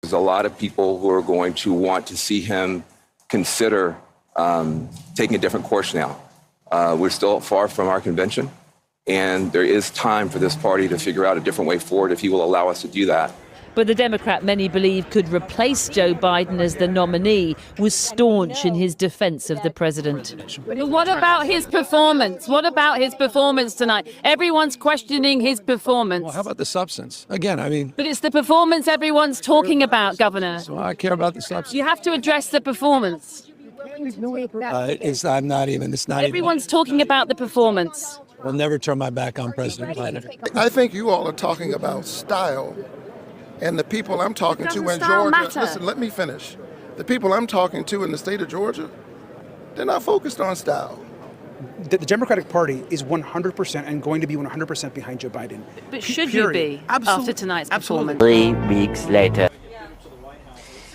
There's a lot of people who are going to want to see him consider taking a different course now. We're still far from our convention, and there is time for this party to figure out a different way forward if he will allow us to do that. But the Democrat many believe could replace Joe Biden as the nominee was staunch in his defense of the president. What about his performance? What about his performance tonight? Everyone's questioning his performance. Well, how about the substance? Again, I mean... But it's the performance everyone's talking about, Governor. So I care about the substance. You have to address the performance. Everyone's talking about the performance. I'll never turn my back on President Biden. I think you all are talking about style. And the people I'm talking to in Georgia, listen, let me finish. The people I'm talking to in the state of Georgia, they're not focused on style. The Democratic Party is 100% and going to be 100% behind Joe Biden. But should you be after tonight's performance? 3 weeks later.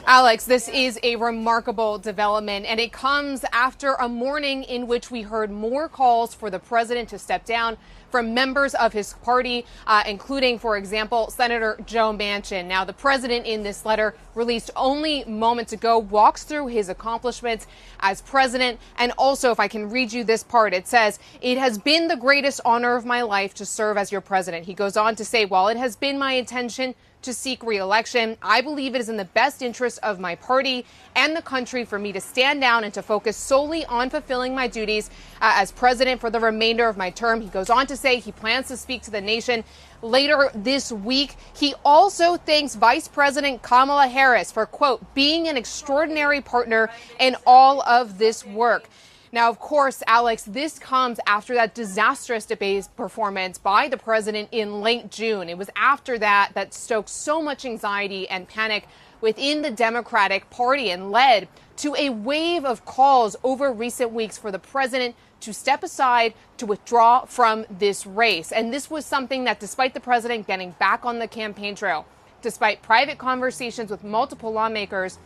Alex, this is a remarkable development, and it comes after a morning in which we heard more calls for the president to step down from members of his party, including, for example, Senator Joe Manchin. Now, the president in this letter released only moments ago walks through his accomplishments as president. And also, if I can read you this part, it says, "It has been the greatest honor of my life to serve as your president." He goes on to say, "While it has been my intention to seek re-election, I believe it is in the best interest of my party and the country for me to stand down and to focus solely on fulfilling my duties as president for the remainder of my term." He goes on to say he plans to speak to the nation later this week. He also thanks Vice President Kamala Harris for, quote, "being an extraordinary partner in all of this work." Now, of course, Alex, this comes after that disastrous debate performance by the president in late June. It was after that stoked so much anxiety and panic within the Democratic Party and led to a wave of calls over recent weeks for the president to step aside, to withdraw from this race. And this was something that, despite the president getting back on the campaign trail, despite private conversations with multiple lawmakers,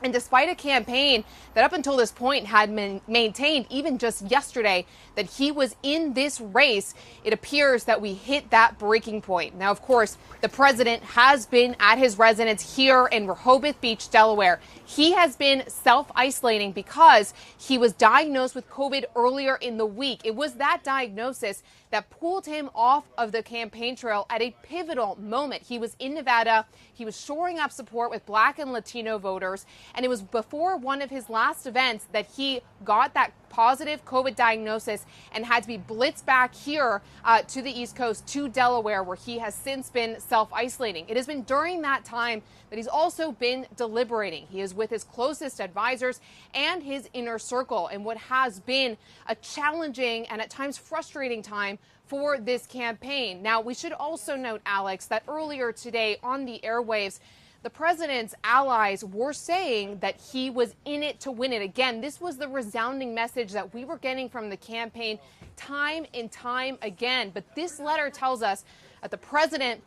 and despite a campaign that up until this point had maintained, even just yesterday, that he was in this race, it appears that we hit that breaking point. Now, of course, the president has been at his residence here in Rehoboth Beach, Delaware. He has been self-isolating because he was diagnosed with COVID earlier in the week. It was that diagnosis that pulled him off of the campaign trail at a pivotal moment. He was in Nevada. He was shoring up support with Black and Latino voters. And it was before one of his last events that he got that positive COVID diagnosis and had to be blitzed back here to the East Coast, to Delaware, where he has since been self-isolating. It has been during that time that he's also been deliberating. He is with his closest advisors and his inner circle in what has been a challenging and at times frustrating time for this campaign. Now, we should also note, Alex, that earlier today on the airwaves, the president's allies were saying that he was in it to win it. Again, this was the resounding message that we were getting from the campaign time and time again. But this letter tells us that the president,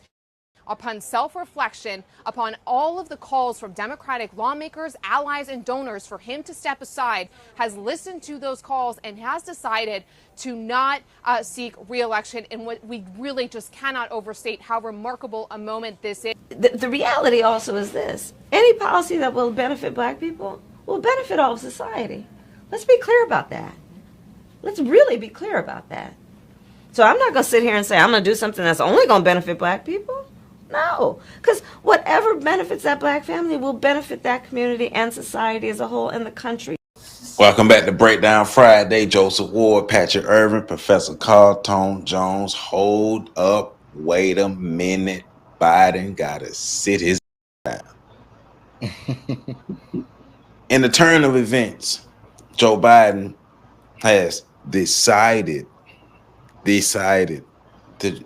upon self-reflection, upon all of the calls from Democratic lawmakers, allies, and donors for him to step aside, has listened to those calls and has decided to not seek re-election in what we really just cannot overstate how remarkable a moment this is. The reality also is this: any policy that will benefit Black people will benefit all of society. Let's be clear about that. Let's really be clear about that. So I'm not going to sit here and say I'm going to do something that's only going to benefit Black people. No, because whatever benefits that Black family will benefit that community and society as a whole and the country. Welcome back to Breakdown Friday. Joseph Ward, Patrick Irvin, Professor Carlton Jones. Hold up. Wait a minute. Biden got to sit his down. In the turn of events, Joe Biden has decided to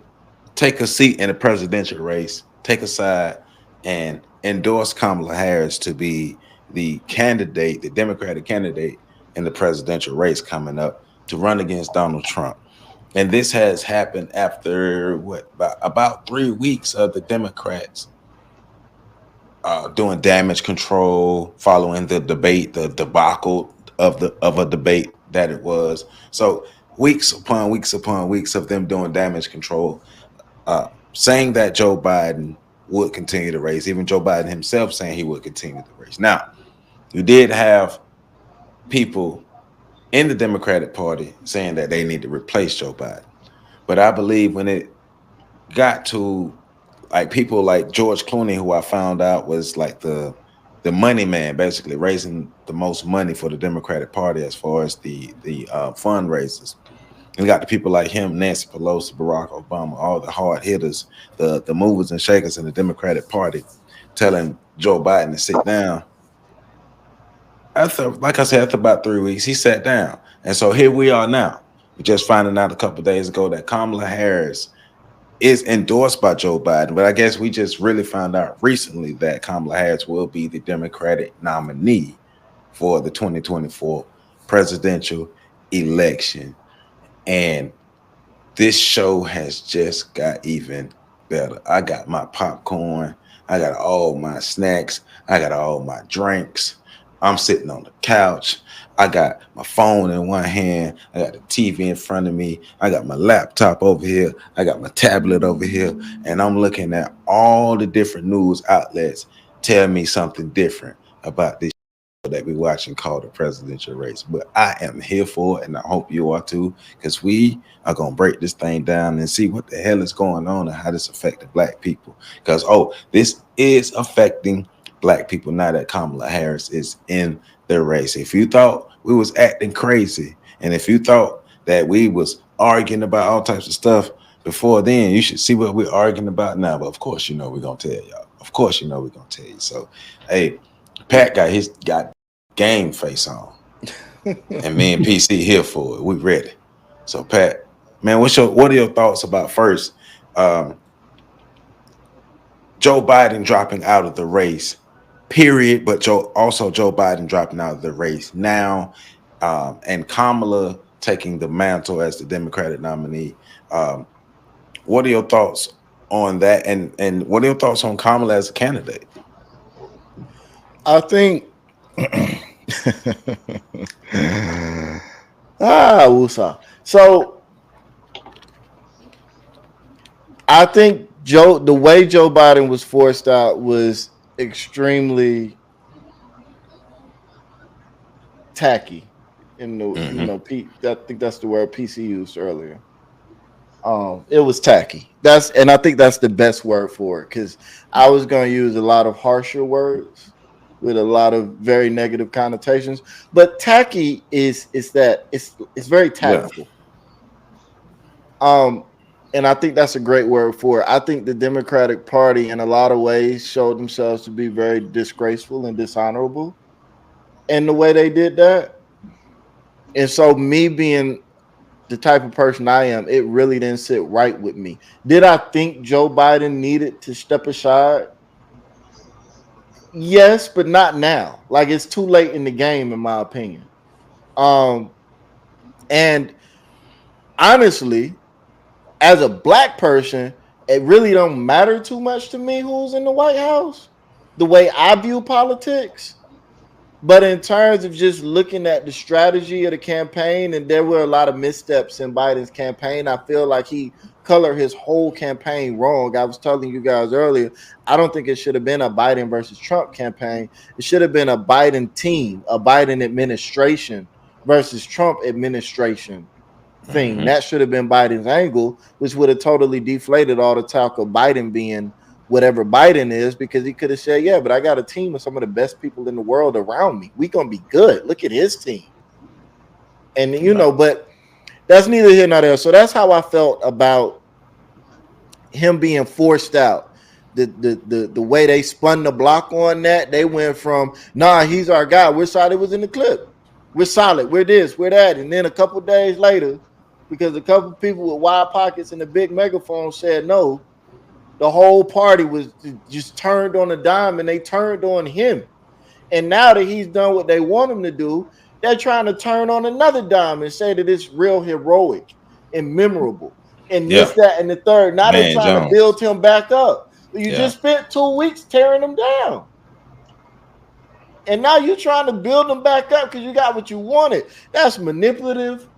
take a seat in the presidential race, take a side, and endorse Kamala Harris to be the candidate, the Democratic candidate in the presidential race coming up to run against Donald Trump. And this has happened after about 3 weeks of the Democrats doing damage control, following the debate, the debacle of a debate that it was. So weeks upon weeks of them doing damage control, saying that Joe Biden would continue the race. Even Joe Biden himself saying he would continue the race. Now, you did have people in the Democratic Party saying that they need to replace Joe Biden. But I believe when it got to like people like George Clooney, who I found out was like the money man, basically raising the most money for the Democratic Party as far as the fundraisers. And got the people like him, Nancy Pelosi, Barack Obama, all the hard hitters, the movers and shakers in the Democratic Party, telling Joe Biden to sit down. Like I said, after about 3 weeks, he sat down. And so here we are now. We're just finding out a couple of days ago that Kamala Harris is endorsed by Joe Biden. But I guess we just really found out recently that Kamala Harris will be the Democratic nominee for the 2024 presidential election. And this show has just got even better. I got my popcorn. I got all my snacks. I got all my drinks. I'm sitting on the couch. I got my phone in one hand. I got the TV in front of me. I got my laptop over here. I got my tablet over here. And I'm looking at all the different news outlets tell me something different about this that we're watching called the presidential race. But I am here for it, and I hope you are too, because we are going to break this thing down and see what the hell is going on and how this affected black people. Because, this is affecting black people now that Kamala Harris is in the race. If you thought we was acting crazy, and if you thought that we was arguing about all types of stuff before then, you should see what we're arguing about now. But of course, we're going to tell y'all. Of course, we're going to tell you. So, hey, Pat got game face on, and me and PC here for it. We ready. So, Pat, man, what are your thoughts about first Joe Biden dropping out of the race, period, but Joe Biden dropping out of the race now, and Kamala taking the mantle as the Democratic nominee? What are your thoughts on that, and what are your thoughts on Kamala as a candidate? I think Wusa. So I think the way Joe Biden was forced out was extremely tacky. In the I think that's the word PC used earlier. It was tacky. And I think that's the best word for it, because I was going to use a lot of harsher words with a lot of very negative connotations, but tacky is that it's very tactful. Yeah. And I think that's a great word for it. I think the Democratic Party in a lot of ways showed themselves to be very disgraceful and dishonorable in the way they did that. And so me being the type of person I am, it really didn't sit right with me. Did I think Joe Biden needed to step aside? Yes, but not now. Like, it's too late in the game, in my opinion. And honestly, as a black person, it really don't matter too much to me who's in the White House, the way I view politics. But in terms of just looking at the strategy of the campaign, and there were a lot of missteps in Biden's campaign, I feel like he colored his whole campaign wrong. I was telling you guys earlier, I don't think it should have been a Biden versus Trump campaign. It should have been a Biden team, a Biden administration versus Trump administration thing. Mm-hmm. That should have been Biden's angle, which would have totally deflated all the talk of Biden being whatever Biden is, because he could have said, yeah, but I got a team of some of the best people in the world around me. We're going to be good. Look at his team. And, but that's neither here nor there. So that's how I felt about him being forced out. The way they spun the block on that, they went from, nah, he's our guy. We're solid. It was in the clip. We're solid. We're this, we're that. And then a couple days later, because a couple people with wide pockets and a big megaphone said no, the whole party was just turned on a dime, and they turned on him. And now that he's done what they want him to do, they're trying to turn on another dime and say that it's real heroic and memorable and this, that, and the third. Now they're trying to build him back up. You just spent 2 weeks tearing him down. And now you're trying to build him back up because you got what you wanted. That's manipulative.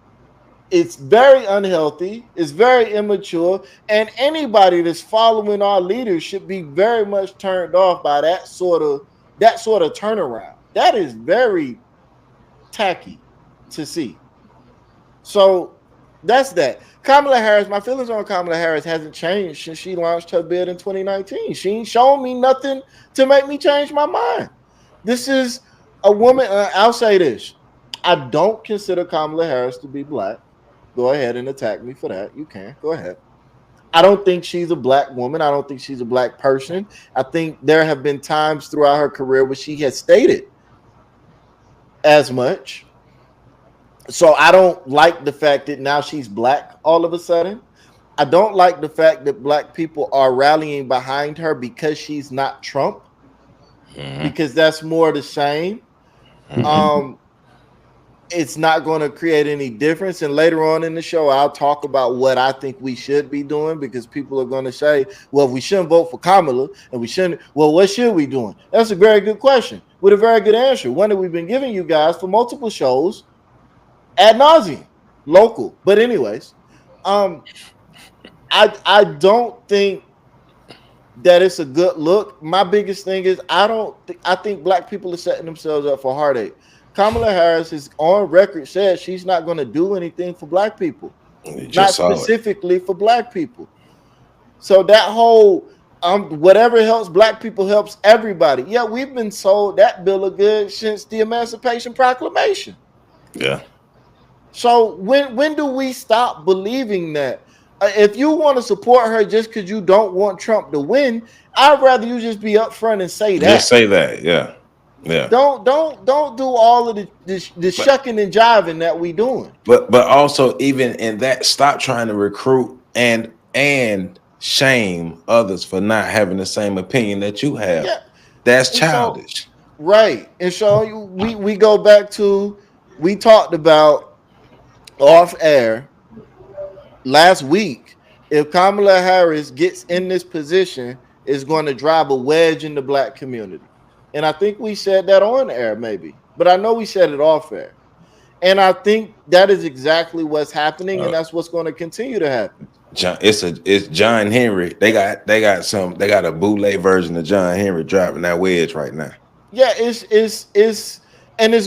It's very unhealthy. It's very immature, and anybody that's following our leaders should be very much turned off by that sort of turnaround. That is very tacky to see. So that's that. Kamala Harris, my feelings on Kamala Harris hasn't changed since she launched her bid in 2019. She ain't shown me nothing to make me change my mind. This is a woman. I'll say this: I don't consider Kamala Harris to be black. Go ahead and attack me for that. You can. Go ahead. I don't think she's a black woman. I don't think she's a black person. I think there have been times throughout her career where she has stated as much. So I don't like the fact that now she's black all of a sudden. I don't like the fact that black people are rallying behind her because she's not Trump, because that's more the same. It's not going to create any difference. And later on in the show, I'll talk about what I think we should be doing, because people are going to say, well, we shouldn't vote for Kamala and we shouldn't. Well, what should we doing? That's a very good question with a very good answer. One that we've been giving you guys for multiple shows ad nauseum, local. But anyways, I don't think that it's a good look. My biggest thing is I think black people are setting themselves up for heartache. Kamala Harris is on record said she's not going to do anything for black people, not specifically for black people. So that whole whatever helps black people helps everybody. Yeah, we've been sold that bill of goods since the Emancipation Proclamation. Yeah. So when do we stop believing that? If you want to support her just because you don't want Trump to win, I'd rather you just be upfront and say that. Just say that, yeah. Yeah. Don't do all of the shucking and jiving that we doing. But also, even in that, stop trying to recruit and shame others for not having the same opinion that you have. Yeah. That's childish. So, right. And so we go back to, we talked about off air last week, if Kamala Harris gets in this position, is going to drive a wedge in the black community. And I think we said that on air maybe, but I know we said it off air. And I think that is exactly what's happening, and that's what's going to continue to happen. It's John Henry. They got a bootleg version of John Henry driving that wedge right now. Yeah, it's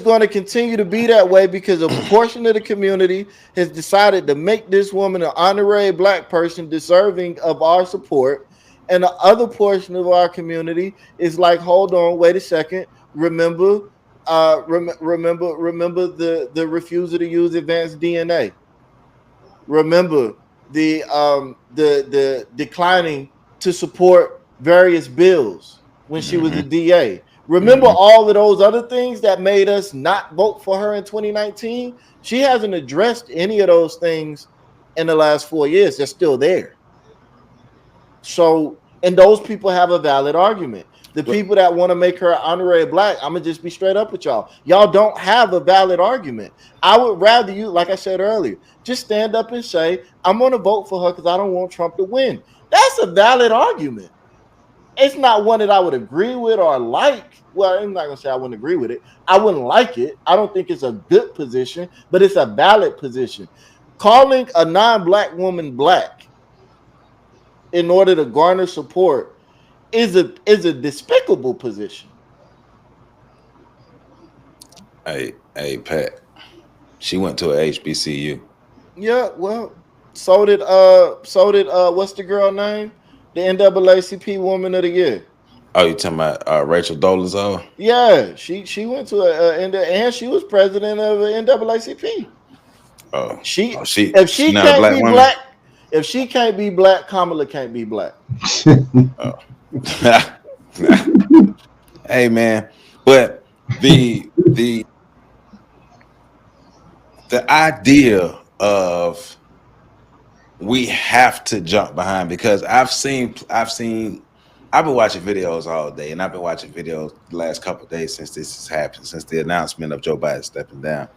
going to continue to be that way because a portion of the community has decided to make this woman an honorary black person deserving of our support. And the other portion of our community is like, hold on, wait a second. Remember the refusal to use advanced DNA. Remember the declining to support various bills when she was a DA. Remember all of those other things that made us not vote for her in 2019? She hasn't addressed any of those things in the last 4 years. They're still there. So, and those people have a valid argument. The people that want to make her honorary black, I'm going to just be straight up with y'all. Y'all don't have a valid argument. I would rather you, like I said earlier, just stand up and say, I'm going to vote for her because I don't want Trump to win. That's a valid argument. It's not one that I would agree with or like. Well, I'm not going to say I wouldn't agree with it. I wouldn't like it. I don't think it's a good position, but it's a valid position. Calling a non-black woman black in order to garner support is a despicable position. Hey, Pat. She went to a HBCU. Yeah, well, so did what's the girl name? The NAACP Woman of the Year. Oh, you talking about Rachel Dolezal? Yeah, she went to and she was president of the NAACP. If she can't be black, if she can't be black, Kamala can't be black. Hey man, but the idea of we have to jump behind, because I've been watching videos all day, and I've been watching videos the last couple of days since this has happened, since the announcement of Joe Biden stepping down.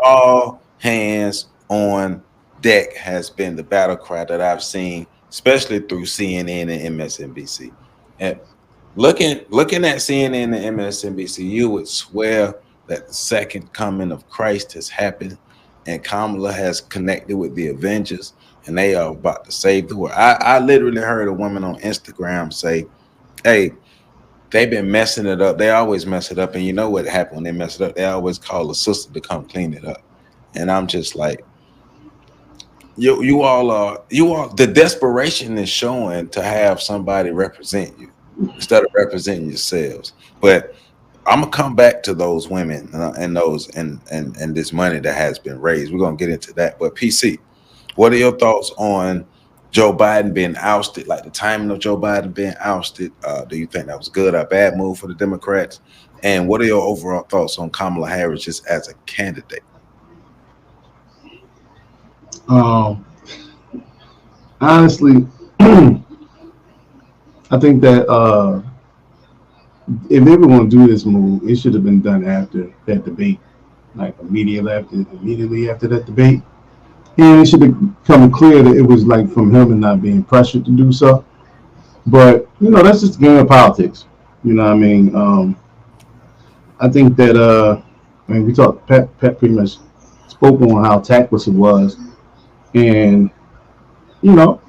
All hands on deck has been the battle cry that I've seen, especially through CNN and MSNBC. And looking at CNN and MSNBC, you would swear that the second coming of Christ has happened, and Kamala has connected with the Avengers, and they are about to save the world. I literally heard a woman on Instagram say, "Hey, they've been messing it up. They always mess it up, and you know what happened when they mess it up? They always call a sister to come clean it up." And I'm just like, you all, the desperation is showing to have somebody represent you instead of representing yourselves. But I'm gonna come back to those women and those and this money that has been raised. We're gonna get into that. But PC, what are your thoughts on Joe Biden being ousted? Like the timing of Joe Biden being ousted. Do you think that was good or bad move for the Democrats? And what are your overall thoughts on Kamala Harris just as a candidate? Honestly, I think that if they were going to do this move, it should have been done after that debate, like immediately after that debate. And it should have become clear that it was like from him and not being pressured to do so. But, you know, that's just the game of politics. You know what I mean? I think that, we talked, Pat pretty much spoke on how tactless it was. And, you know,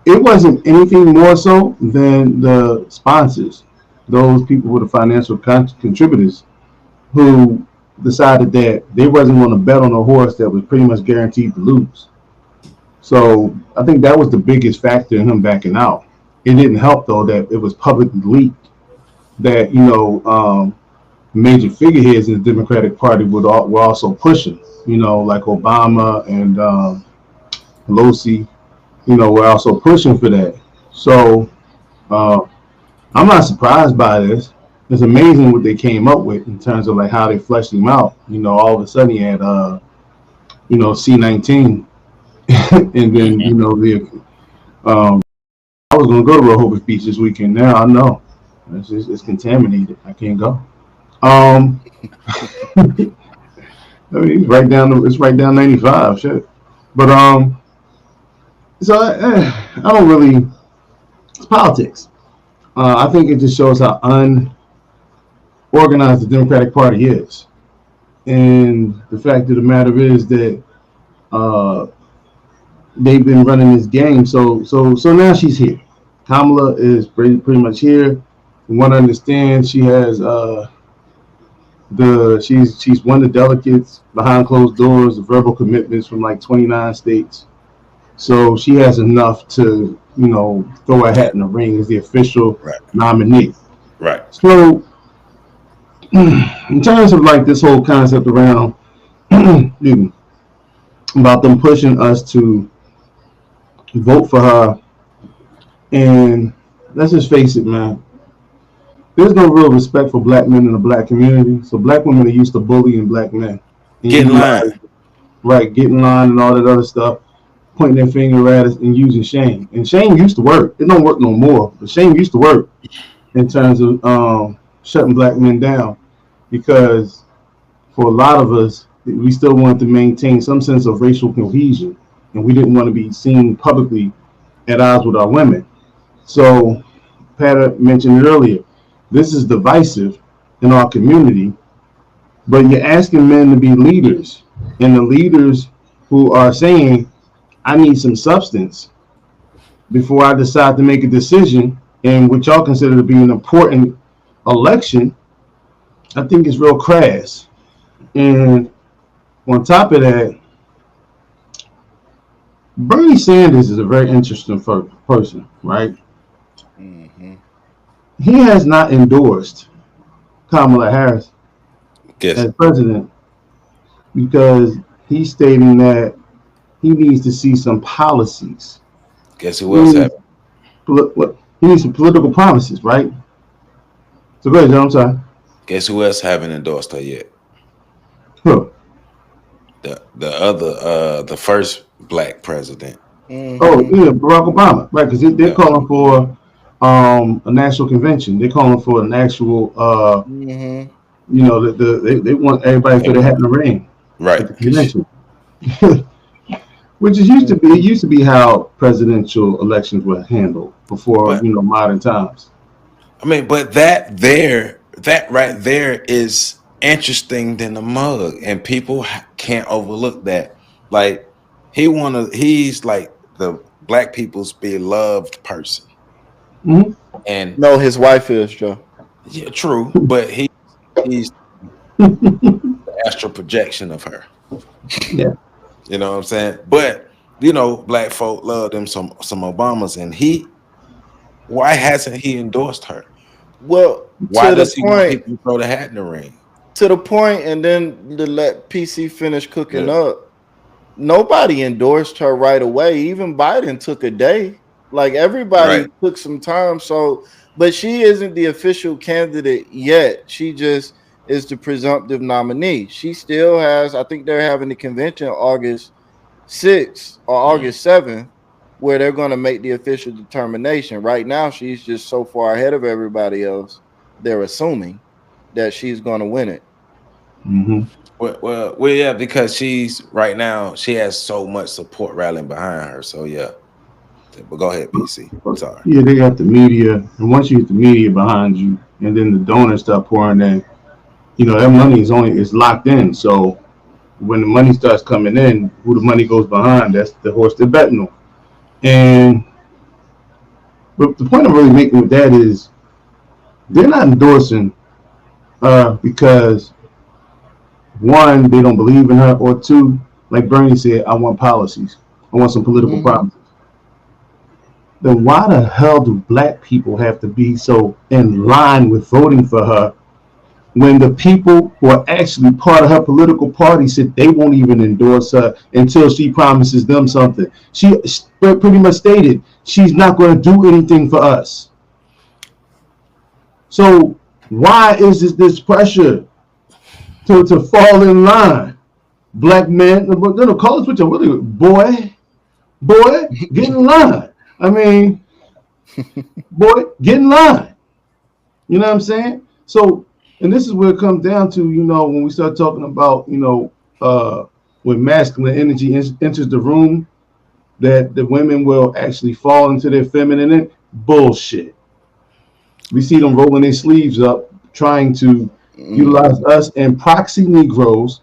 it wasn't anything more so than the sponsors, those people who were the financial contributors who decided that they wasn't going to bet on a horse that was pretty much guaranteed to lose. So I think that was the biggest factor in him backing out. It didn't help, though, that it was publicly leaked that, you know, major figureheads in the Democratic Party were also pushing, you know, like Obama and Pelosi, you know, were also pushing for that. So I'm not surprised by this. It's amazing what they came up with in terms of like how they fleshed him out. You know, all of a sudden he had, you know, C-19, and then you know I was going to go to Rehoboth Beach this weekend. Now I know it's contaminated. I can't go. I mean, it's right down 95. Shit. But so I don't really. It's politics. I think it just shows how unorganized the Democratic Party is, and the fact of the matter is that they've been running this game. So now she's here. Kamala is pretty much here. From what I understand, she has she's won the delegates behind closed doors, the verbal commitments from like 29 states. So she has enough to, you know, throw her hat in the ring as the official nominee. Right. So in terms of like this whole concept around about them pushing us to vote for her, and let's just face it, man, there's no real respect for black men in the black community. So black women are used to bullying black men. Get in line. Right, get in line and all that other stuff, pointing their finger at us and using shame. And shame used to work. It don't work no more, but shame used to work in terms of shutting black men down, because for a lot of us, we still wanted to maintain some sense of racial cohesion, and we didn't want to be seen publicly at odds with our women. So Pat mentioned it earlier, this is divisive in our community, but you're asking men to be leaders, and the leaders who are saying, I need some substance before I decide to make a decision in what y'all consider to be an important election, I think is real crass. And on top of that, Bernie Sanders is a very interesting person, right? Mm-hmm. He has not endorsed Kamala Harris as president because he's stating that he needs to see some policies. Guess who else have? He needs some political promises, right? So go ahead, John. I'm sorry. Guess who else haven't endorsed her yet? Who? The other, the first black president. Mm-hmm. Oh yeah, Barack Obama, right? Because they're calling for a national convention. They're calling for an actual, you know, they want everybody to put their hat in the ring, right? The convention. Which is used to be how presidential elections were handled before, you know, modern times. I mean, but that right there is interesting than a mug, and people can't overlook that. Like he's like the black people's beloved person. Mhm. And No, his wife is, Joe. yeah, true, but he's the astral projection of her. Yeah. You know what I'm saying? But you know, black folk love them some Obamas, and why hasn't he endorsed her? Well, Why to the does he want point, people to throw the hat in the ring? and then to let PC finish cooking Yeah. up. Nobody endorsed her right away. Even Biden took a day. Like everybody Right. took some time. So, but she isn't the official candidate yet. She just is the presumptive nominee. She still has, I think they're having the convention August 6th or August 7th, where they're going to make the official determination. Right now, she's just so far ahead of everybody else. They're assuming that she's going to win it. Mm-hmm. Well, yeah, because she has so much support rallying behind her. So yeah. But go ahead, PC. Sorry. Yeah, they got the media, and once you get the media behind you, and then the donors start pouring in, that money is locked in. So when the money starts coming in, who the money goes behind, that's the horse they're betting on. And but the point I'm really making with that is they're not endorsing because one, they don't believe in her, or two, like Bernie said, I want policies. I want some political promises. Then why the hell do black people have to be so in line with voting for her when the people who are actually part of her political party said they won't even endorse her until she promises them something? She pretty much stated she's not going to do anything for us. So why is this pressure to fall in line? Black men, no, call us what you're really, boy, get in line. I mean, boy, get in line. You know what I'm saying? So, and this is where it comes down to, when we start talking about, when masculine energy enters the room, that the women will actually fall into their feminine. Bullshit. We see them rolling their sleeves up, trying to utilize us and proxy Negroes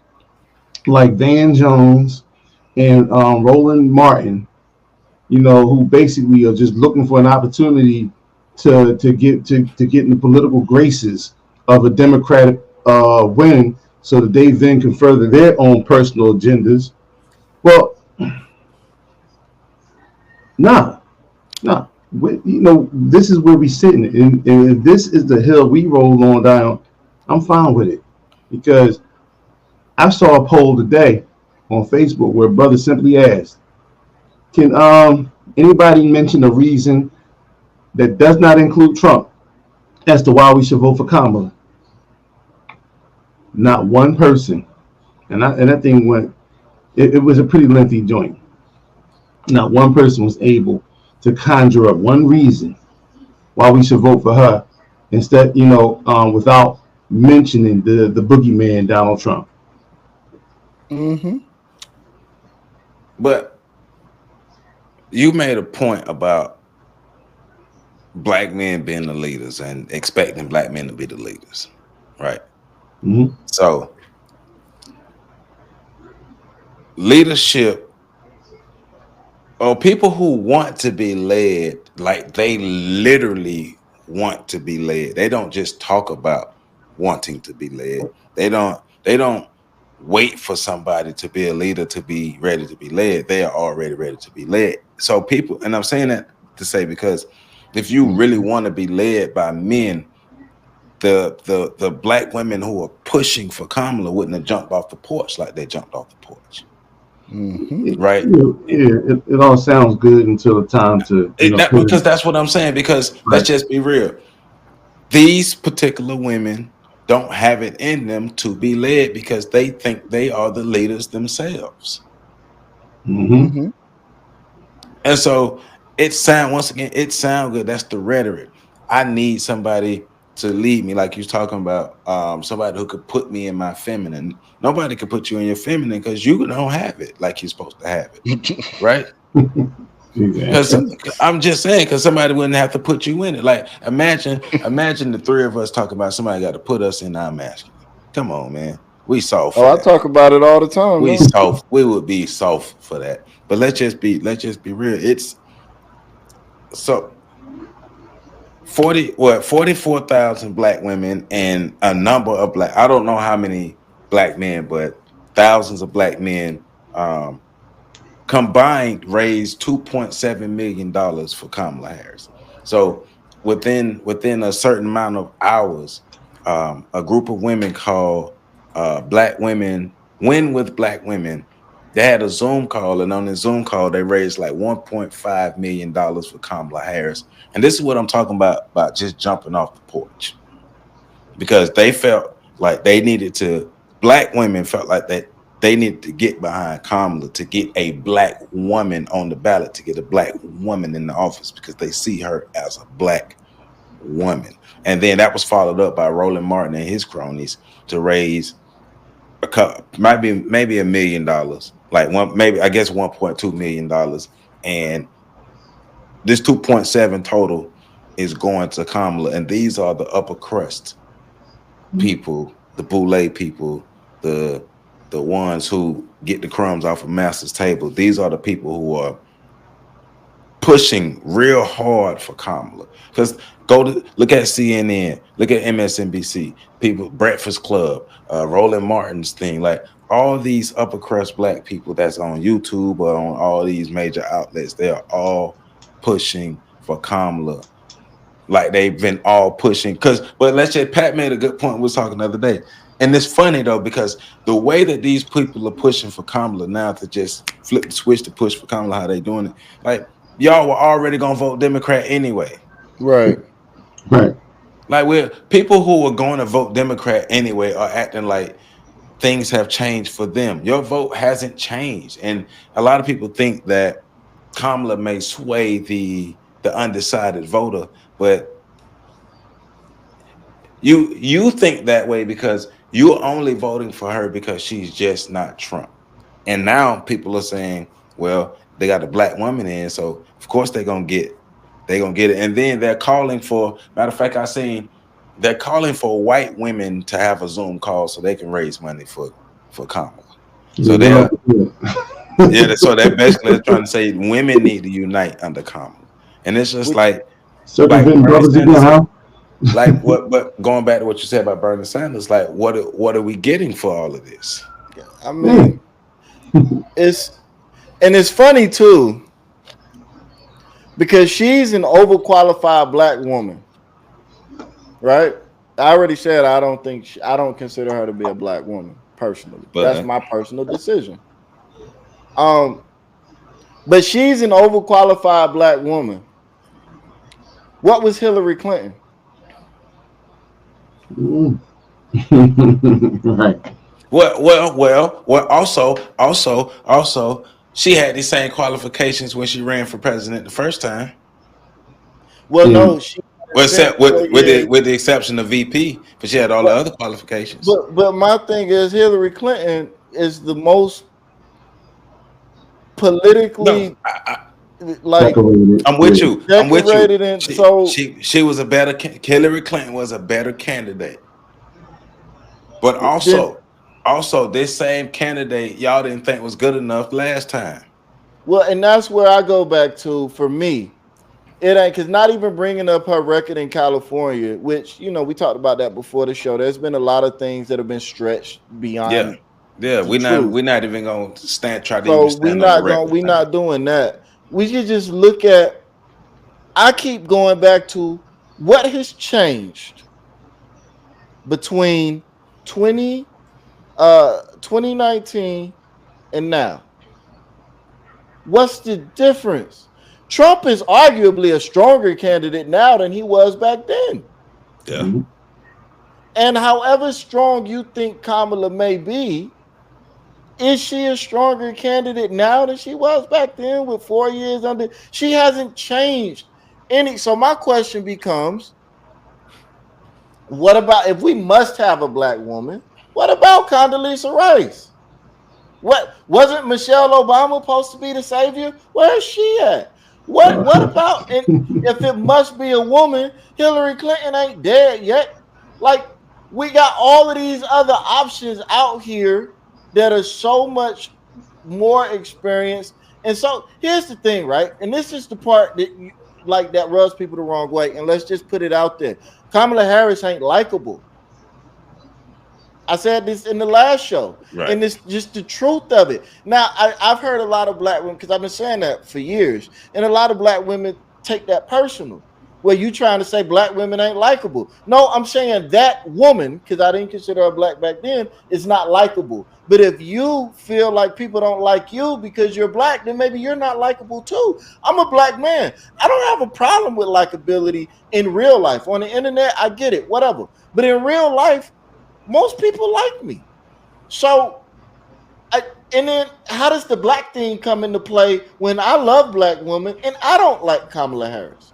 like Van Jones and Roland Martin, who basically are just looking for an opportunity to get in the political graces of a Democratic win, so that they then can further their own personal agendas. Well, nah. This is where we sitting, and if this is the hill we roll on down, I'm fine with it, because I saw a poll today on Facebook where a brother simply asked, can anybody mention a reason that does not include Trump as to why we should vote for Kamala? Not one person. And that thing went, it was a pretty lengthy joint. Not one person was able to conjure up one reason why we should vote for her, instead, without mentioning the boogeyman, Donald Trump. But you made a point about black men being the leaders and expecting black men to be the leaders, right? So leadership, or people who want to be led, like they literally want to be led. They don't just talk about wanting to be led. They don't wait for somebody to be a leader to be ready to be led. They are already ready to be led. So people, and I'm saying that to say, because if you really want to be led by men, the black women who are pushing for Kamala wouldn't have jumped off the porch like they jumped off the porch. Right? It all sounds good until the time to because that's what I'm saying. Because let's just be real. These particular women don't have it in them to be led because they think they are the leaders themselves. And so it sounds good. That's the rhetoric. I need somebody to lead me, like you're talking about, somebody who could put me in my feminine. Nobody could put you in your feminine because you don't have it like you're supposed to have it, right? Because I'm just saying, because somebody wouldn't have to put you in it. Like imagine the three of us talking about somebody got to put us in our masculine. Come on, man. We soft Oh, for I that. talk about it all the time. We No? soft. We would be soft for that. But let's just be real. It's so 44,000 black women and a number of black. I don't know how many black men, but thousands of black men combined raised $2.7 million for Kamala Harris. So within a certain amount of hours, a group of women called Black Women Win with Black Women. They had a Zoom call, and on the Zoom call, they raised like $1.5 million for Kamala Harris. And this is what I'm talking about just jumping off the porch, because they felt like they needed to. Black women felt like that they needed to get behind Kamala to get a black woman on the ballot, to get a black woman in the office, because they see her as a black woman. And then that was followed up by Roland Martin and his cronies to raise a couple, maybe $1 million, like $1.2 million, and this 2.7 total is going to Kamala. And these are the upper crust people, the boule people, the ones who get the crumbs off of master's table. These are the people who are pushing real hard for Kamala. Because look at CNN, look at MSNBC, people, Breakfast Club, Roland Martin's thing, like all these upper crust black people that's on YouTube or on all these major outlets, they are all pushing for Kamala. Like they've been all pushing. But let's say Pat made a good point. We was talking the other day. And it's funny though, because the way that these people are pushing for Kamala now, to just flip the switch to push for Kamala, how they doing it, like y'all were already gonna vote Democrat anyway. Right. Like people who are going to vote Democrat anyway are acting like things have changed for them. Your vote hasn't changed. And a lot of people think that Kamala may sway the undecided voter, but you think that way because you're only voting for her because she's just not Trump. And now people are saying, well, they got a black woman in, so of course they're gonna get it. And then they're calling for, matter of fact, they're calling for white women to have a Zoom call so they can raise money for Kamala. So so they're basically trying to say women need to unite under Kamala. And it's just like like what going back to what you said about Bernie Sanders, like what are we getting for all of this? I mean, it's funny too, because she's an overqualified black woman, right? I already said I don't consider her to be a black woman personally. That's my personal decision. But she's an overqualified black woman. What was Hillary Clinton? Right. Well. Also, she had the same qualifications when she ran for president the first time. Well, no, she. Well, except with the exception of VP, but she had all the other qualifications. But my thing is, Hillary Clinton is the most politically I'm with you. And she was a better. Hillary Clinton was a better candidate, but also this same candidate y'all didn't think was good enough last time. Well, and that's where I go back to. For me, it ain't, because not even bringing up her record in California, which we talked about that before the show. There's been a lot of things that have been stretched beyond. Yeah, we're not even gonna try to. So we're not doing that. We should just look at. I keep going back to what has changed between 2019 and now. What's the difference? Trump is arguably a stronger candidate now than he was back then. Yeah. And however strong you think Kamala may be, is she a stronger candidate now than she was back then with 4 years under? She hasn't changed any. So my question becomes, what about, if we must have a black woman, what about Condoleezza Rice? What wasn't Michelle Obama supposed to be the savior? Where is she at? What about, and if it must be a woman, Hillary Clinton ain't dead yet. Like, We got all of these other options out here that are so much more experienced. And so here's the thing, right? And this is the part that that rubs people the wrong way. And let's just put it out there. Kamala Harris ain't likable. I said this in the last show, Right. and it's just the truth of it. Now, I've heard a lot of black women, because I've been saying that for years, and a lot of black women take that personal. Well, you trying to say black women ain't likable? No, I'm saying that woman, because I didn't consider her black back then, is not likable. But if you feel like people don't like you because you're black, then maybe you're not likable too. I'm a black man. I don't have a problem with likability in real life. On the internet, I get it, whatever. But in real life, most people like me. So, and then how does the black thing come into play when I love black women and I don't like Kamala Harris?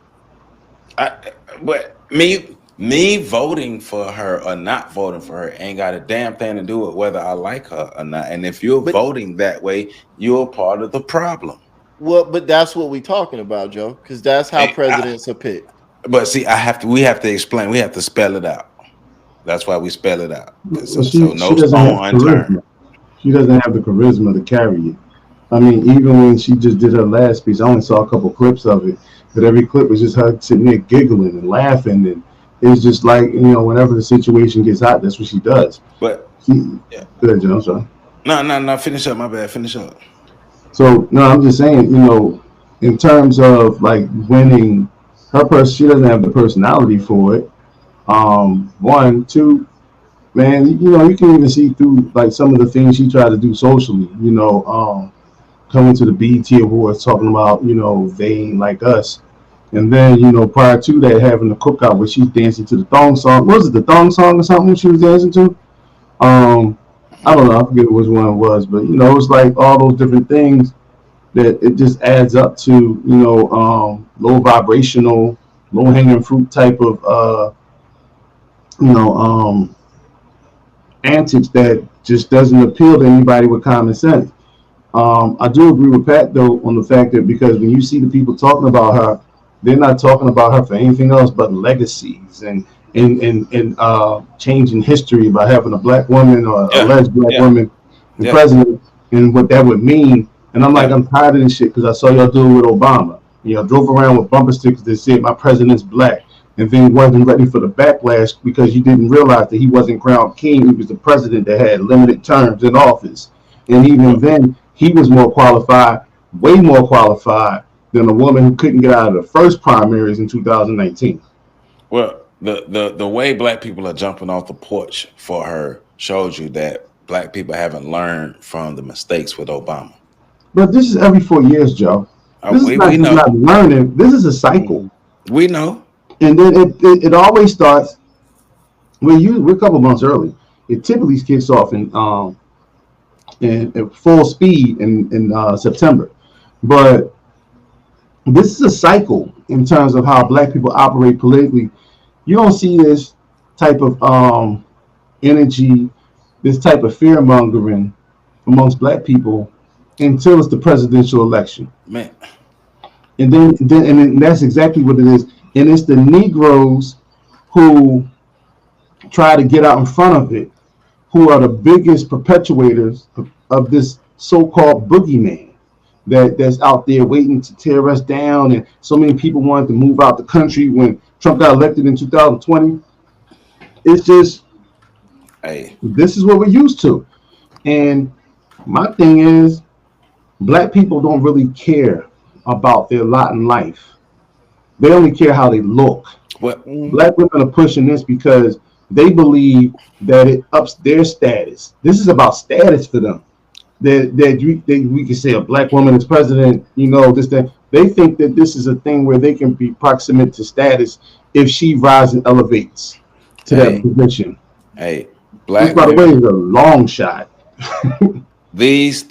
But me voting for her or not voting for her ain't got a damn thing to do with whether I like her or not. And if you're voting that way, you're part of the problem. Well, but that's what we're talking about, Joe, because that's how presidents are picked. But see, we have to explain. We have to spell it out. That's why we spell it out. Well, So she no doesn't have stone unturned. charisma. She doesn't have the charisma to carry it. I mean, even when she just did her last speech, I only saw a couple clips of it, but every clip was just her sitting there giggling and laughing, and it's just like, whenever the situation gets hot, that's what she does. But Go ahead, Joe. I'm sorry. No. Finish up. My bad. Finish up. So no, I'm just saying, in terms of like winning, she doesn't have the personality for it. One, two, man, you can even see through like some of the things she tried to do socially, coming to the BET Awards talking about, they ain't like us. And then, prior to that, having the cookout where she's dancing to the thong song. Was it the thong song or something she was dancing to? I don't know, I forget which one it was, but it was like all those different things that it just adds up to, low vibrational, low hanging fruit type of antics that just doesn't appeal to anybody with common sense. I do agree with Pat though on the fact that because when you see the people talking about her, they're not talking about her for anything else but legacies and changing history by having a black woman or alleged black woman the president and what that would mean. And I'm like, I'm tired of this shit because I saw y'all do it with Obama. Drove around with bumper stickers that said my president's black. And then wasn't ready for the backlash because you didn't realize that he wasn't crowned king. He was the president that had limited terms in office. And even then, he was more qualified, way more qualified than a woman who couldn't get out of the first primaries in 2019. Well, the way black people are jumping off the porch for her shows you that black people haven't learned from the mistakes with Obama. But this is every 4 years, Joe. This is not learning. This is a cycle. We know. And then it always starts we're a couple months early. It typically kicks off in full speed in September. But this is a cycle in terms of how black people operate politically. You don't see this type of energy, this type of fear mongering amongst black people until it's the presidential election. Man. And then that's exactly what it is. And it's the Negroes who try to get out in front of it, who are the biggest perpetuators of this so-called boogeyman that's out there waiting to tear us down. And so many people wanted to move out the country when Trump got elected in 2020. It's just, this is what we're used to. And my thing is, black people don't really care about their lot in life. They only care how they look. Black women are pushing this because they believe that it ups their status. This is about status for them. That we can say a black woman is president, that. They think that this is a thing where they can be proximate to status if she rises and elevates to that position. Black by the way, is a long shot. These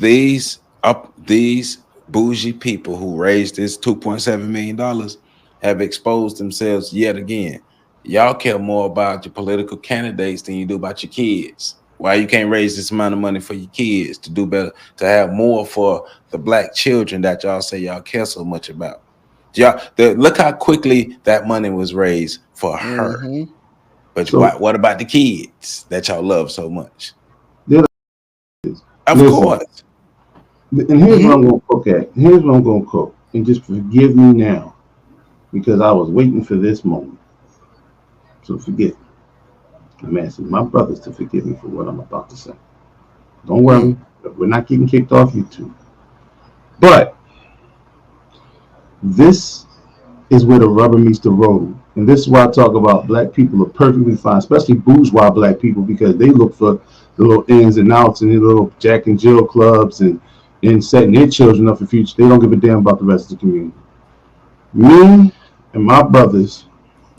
bougie people who raised this $2.7 million have exposed themselves yet again. Y'all care more about your political candidates than you do about your kids. Why you can't raise this amount of money for your kids to do better, to have more for the black children that y'all say y'all care so much about? Look how quickly that money was raised for her. But So what about the kids that y'all love so much? they're Of listen, course. and here's what I'm gonna cook at. Here's what I'm gonna cook. And just forgive me now, because I was waiting for this moment. So forgive me. I'm asking my brothers to forgive me for what I'm about to say. Don't worry, we're not getting kicked off YouTube. But this is where the rubber meets the road. And this is why I talk about black people are perfectly fine, especially bourgeois black people, because they look for the little ins and outs and the little Jack and Jill clubs and setting their children up for the future. They don't give a damn about the rest of the community. Me and my brothers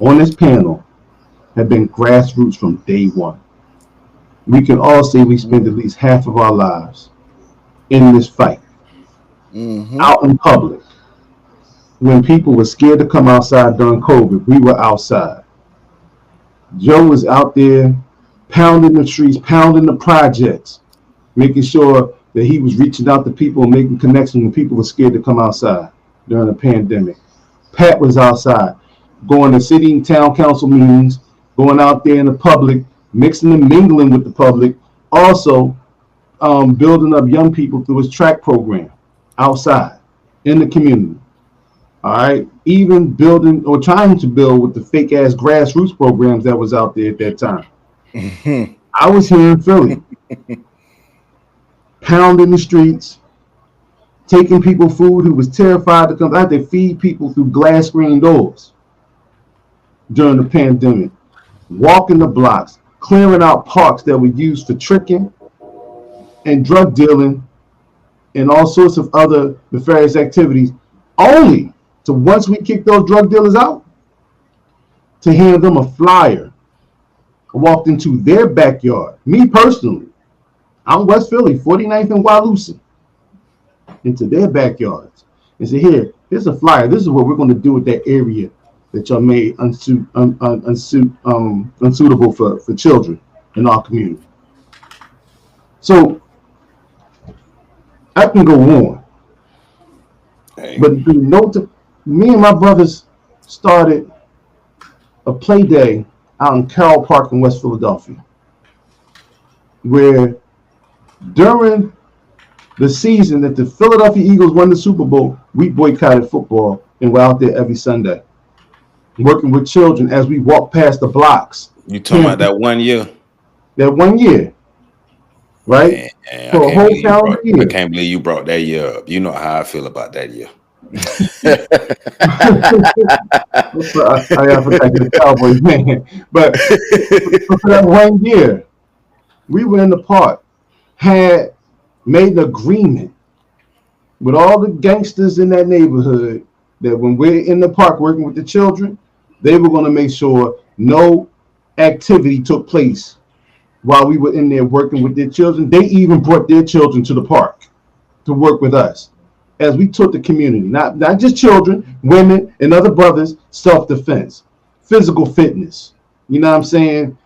on this panel have been grassroots from day one. We can all say we spent at least half of our lives in this fight, out in public. When people were scared to come outside during COVID, we were outside. Joe was out there pounding the streets, pounding the projects, making sure that he was reaching out to people and making connections when people were scared to come outside during the pandemic. Pat was outside, going to city and town council meetings, going out there in the public, mixing and mingling with the public, also building up young people through his track program outside in the community. All right, even building or trying to build with the fake ass grassroots programs that was out there at that time. I was here in Philly, pounding the streets, taking people food who was terrified to come. I had to feed people through glass screen doors during the pandemic, walking the blocks, clearing out parks that were used for tricking and drug dealing and all sorts of other nefarious activities, only to, once we kicked those drug dealers out, to hand them a flyer. I walked into their backyard, me personally. I'm West Philly, 49th and Wyalusing, into their backyards and said, here's a flyer. This is what we're going to do with that area that y'all made unsuitable for children in our community. So I can go on. But me and my brothers started a play day out in Carroll Park in West Philadelphia, where during the season that the Philadelphia Eagles won the Super Bowl, we boycotted football and we're out there every Sunday, working with children as we walk past the blocks. You talking about that 1 year? That 1 year, right? Man, For a whole calendar year. I can't believe you brought that year up. You know how I feel about that year. I forgot the Cowboys, man. But for that 1 year, we were in the park, had made an agreement with all the gangsters in that neighborhood that when we're in the park working with the children, they were going to make sure no activity took place while we were in there working with their children. They even brought their children to the park to work with us as we taught the community, not just children, women, and other brothers, self-defense, physical fitness, you know what I'm saying,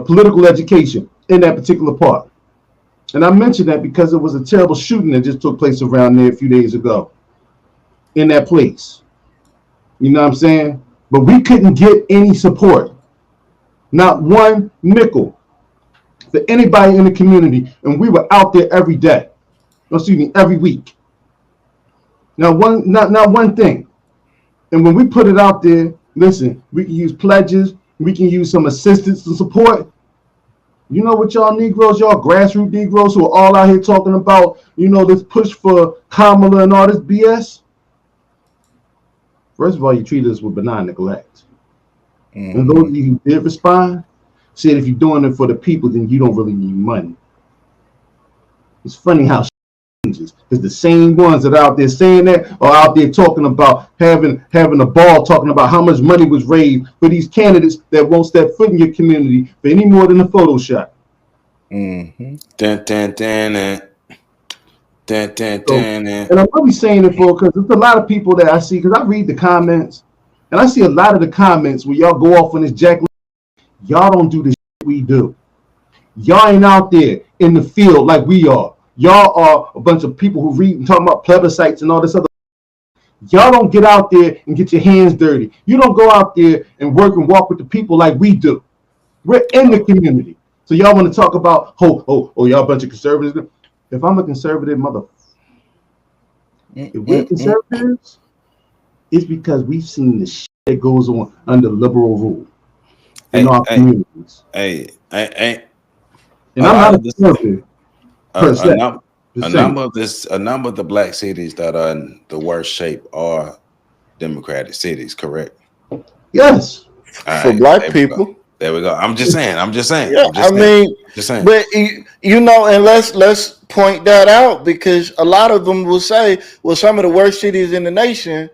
political education in that particular park. And I mentioned that because it was a terrible shooting that just took place around there a few days ago in that place. You know what I'm saying? But we couldn't get any support, not one nickel for anybody in the community. And we were out there every day. Every week. Not one thing. And when we put it out there, listen, we can use pledges, we can use some assistance and support. You know what y'all Negroes, y'all grassroots Negroes who are all out here talking about, this push for Kamala and all this BS? First of all, you treated us with benign neglect. And those of you who did respond said if you're doing it for the people, then you don't really need money. It's funny how because the same ones that are out there saying that are out there talking about having a ball, talking about how much money was raised for these candidates that won't step foot in your community for any more than a Photoshop. And I'm really saying it for because there's a lot of people that I see, because I read the comments and I see a lot of the comments where y'all go off on this jack. Y'all don't do the shit we do. Y'all ain't out there in the field like we are. Y'all are a bunch of people who read and talk about plebiscites and all this other. Y'all don't get out there and get your hands dirty. You don't go out there and work and walk with the people like we do. We're in the community. So y'all want to talk about, y'all a bunch of conservatives. If I'm a conservative if we're conservatives, it's because we've seen the shit that goes on under liberal rule in our communities. And I'm not a conservative per se. A number of the black cities that are in the worst shape are Democratic cities, correct? Yes. For black people. There we go. I'm just saying. Yeah, but and let's point that out, because a lot of them will say, well, some of the worst cities in the nation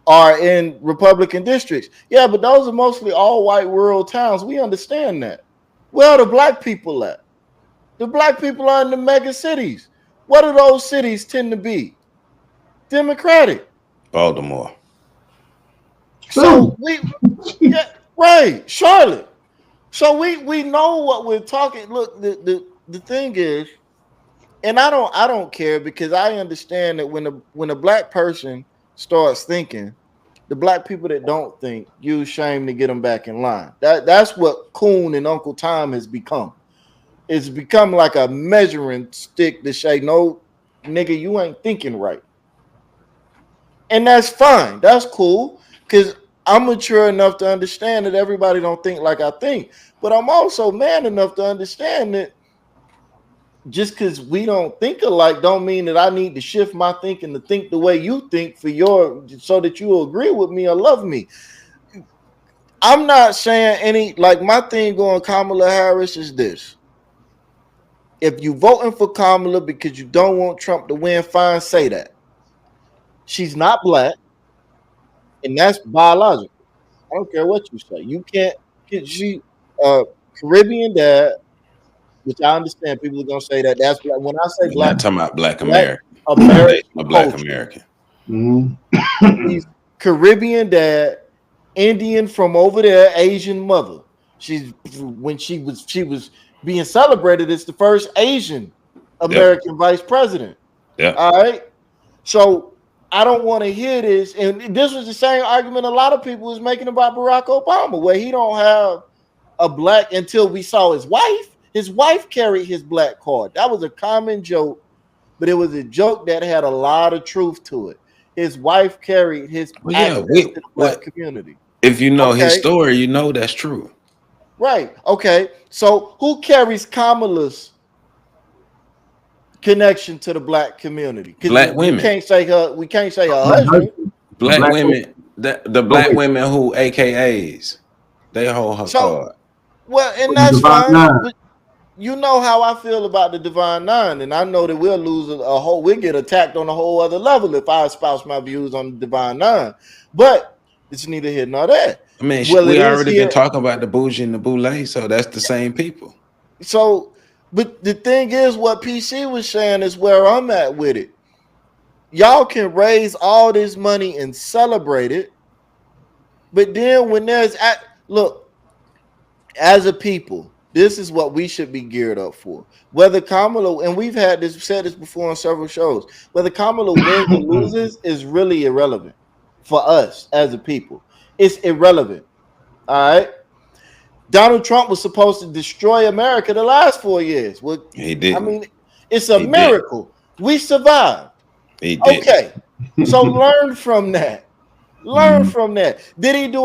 are in Republican districts. Yeah, but those are mostly all white rural towns. We understand that. Where are the black people at? The black people are in the mega cities. What do those cities tend to be? Democratic. Baltimore. So right, Charlotte. So we know what we're talking. Look, the thing is, and I don't care, because I understand that when a black person starts thinking, the black people that don't think use shame to get them back in line. That's what Coon and Uncle Tom has become. It's become like a measuring stick to say, no, nigga, you ain't thinking right. And that's fine. That's cool, because I'm mature enough to understand that everybody don't think like I think. But I'm also man enough to understand that just because we don't think alike don't mean that I need to shift my thinking to think the way you think so that you will agree with me or love me. I'm not saying my thing going Kamala Harris is this. If you voting for Kamala because you don't want Trump to win, fine, say that. She's not black, and that's biological. I don't care what you say. You can't. She Caribbean dad, which I understand people are gonna say that that's black. When I say black, I'm talking about Black American. Black American. Mm-hmm. He's Caribbean dad, Indian from over there, Asian mother. She was being celebrated as the first Asian American vice president. Yeah. All right. So I don't want to hear this. And this was the same argument a lot of people was making about Barack Obama, where he don't have a black until we saw his wife. His wife carried his black card. That was a common joke, but it was a joke that had a lot of truth to it. His wife carried his to the black community. If you know his story, you know that's true. Right. Okay. So who carries Kamala's connection to the black community? Black women. We can't say her husband. Black women. The black women who AKAs, they hold her card. Well, and that's fine. But you know how I feel about the Divine Nine, and I know that we'll lose we'll get attacked on a whole other level if I espouse my views on the Divine Nine. But it's neither here nor there. I mean, we already been talking about the bougie and the boule, so that's the same people. So, but the thing is, what PC was saying is where I'm at with it. Y'all can raise all this money and celebrate it, but then when look, as a people, this is what we should be geared up for. Whether Kamala, and we've said this before on several shows, whether Kamala wins or loses is really irrelevant for us as a people. It's irrelevant. All right. Donald Trump was supposed to destroy America the last 4 years. Well, he did. I mean, it's a miracle. We survived. He did. Okay. So learn from that. Learn from that. Did he do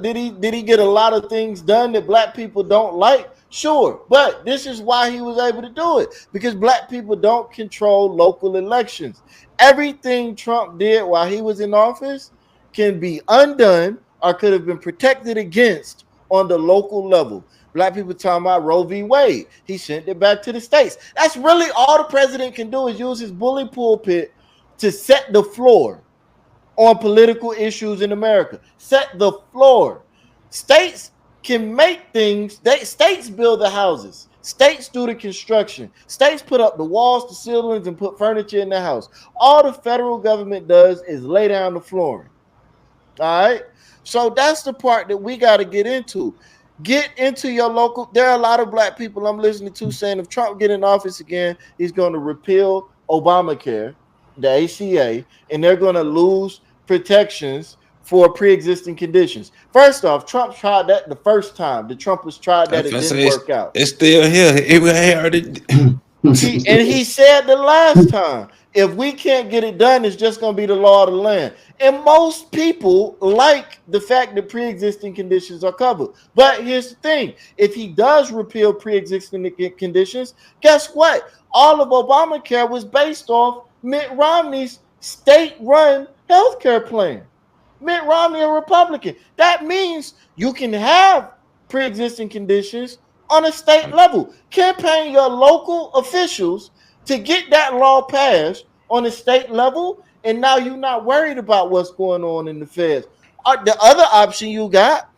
did he get a lot of things done that black people don't like? Sure. But this is why he was able to do it, because black people don't control local elections. Everything Trump did while he was in office can be undone or could have been protected against on the local level. Black people talking about Roe v. Wade. He sent it back to the states. That's really all the president can do, is use his bully pulpit to set the floor on political issues in America. Set the floor. States can make things. States build the houses. States do the construction. States put up the walls, the ceilings, and put furniture in the house. All the federal government does is lay down the flooring. All right? So that's the part that we got to get into. Get into your local. There are a lot of black people I'm listening to saying if Trump get in office again, he's going to repeal Obamacare, the ACA, and they're going to lose protections for pre-existing conditions. First off, Trump tried that the first time. The Trump was tried that, it didn't work out. It's still here. He said the last time, if we can't get it done, it's just going to be the law of the land. And most people like the fact that pre-existing conditions are covered. But here's the thing. If he does repeal pre-existing conditions, guess what? All of Obamacare was based off Mitt Romney's state-run healthcare plan. Mitt Romney, a Republican. That means you can have pre-existing conditions on a state level. Campaign your local officials to get that law passed on a state level, and now you're not worried about what's going on in the feds. The other option you got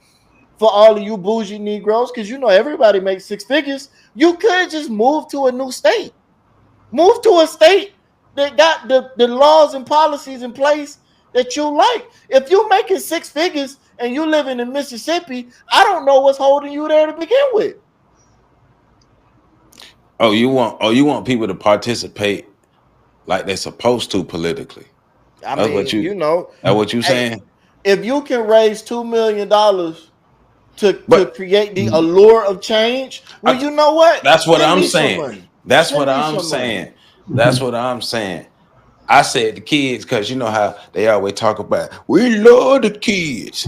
for all of you bougie Negroes, because everybody makes six figures, you could just move to a new state. Move to a state that got the laws and policies in place that you like. If you're making six figures and you living in Mississippi, I don't know what's holding you there to begin with. You want people to participate like they're supposed to politically. That's what you saying? If you can raise $2 million to create the allure of change, you know what? That's what I'm saying. That's what I'm saying. That's what I'm saying. I said the kids because you know how they always talk about we love the kids.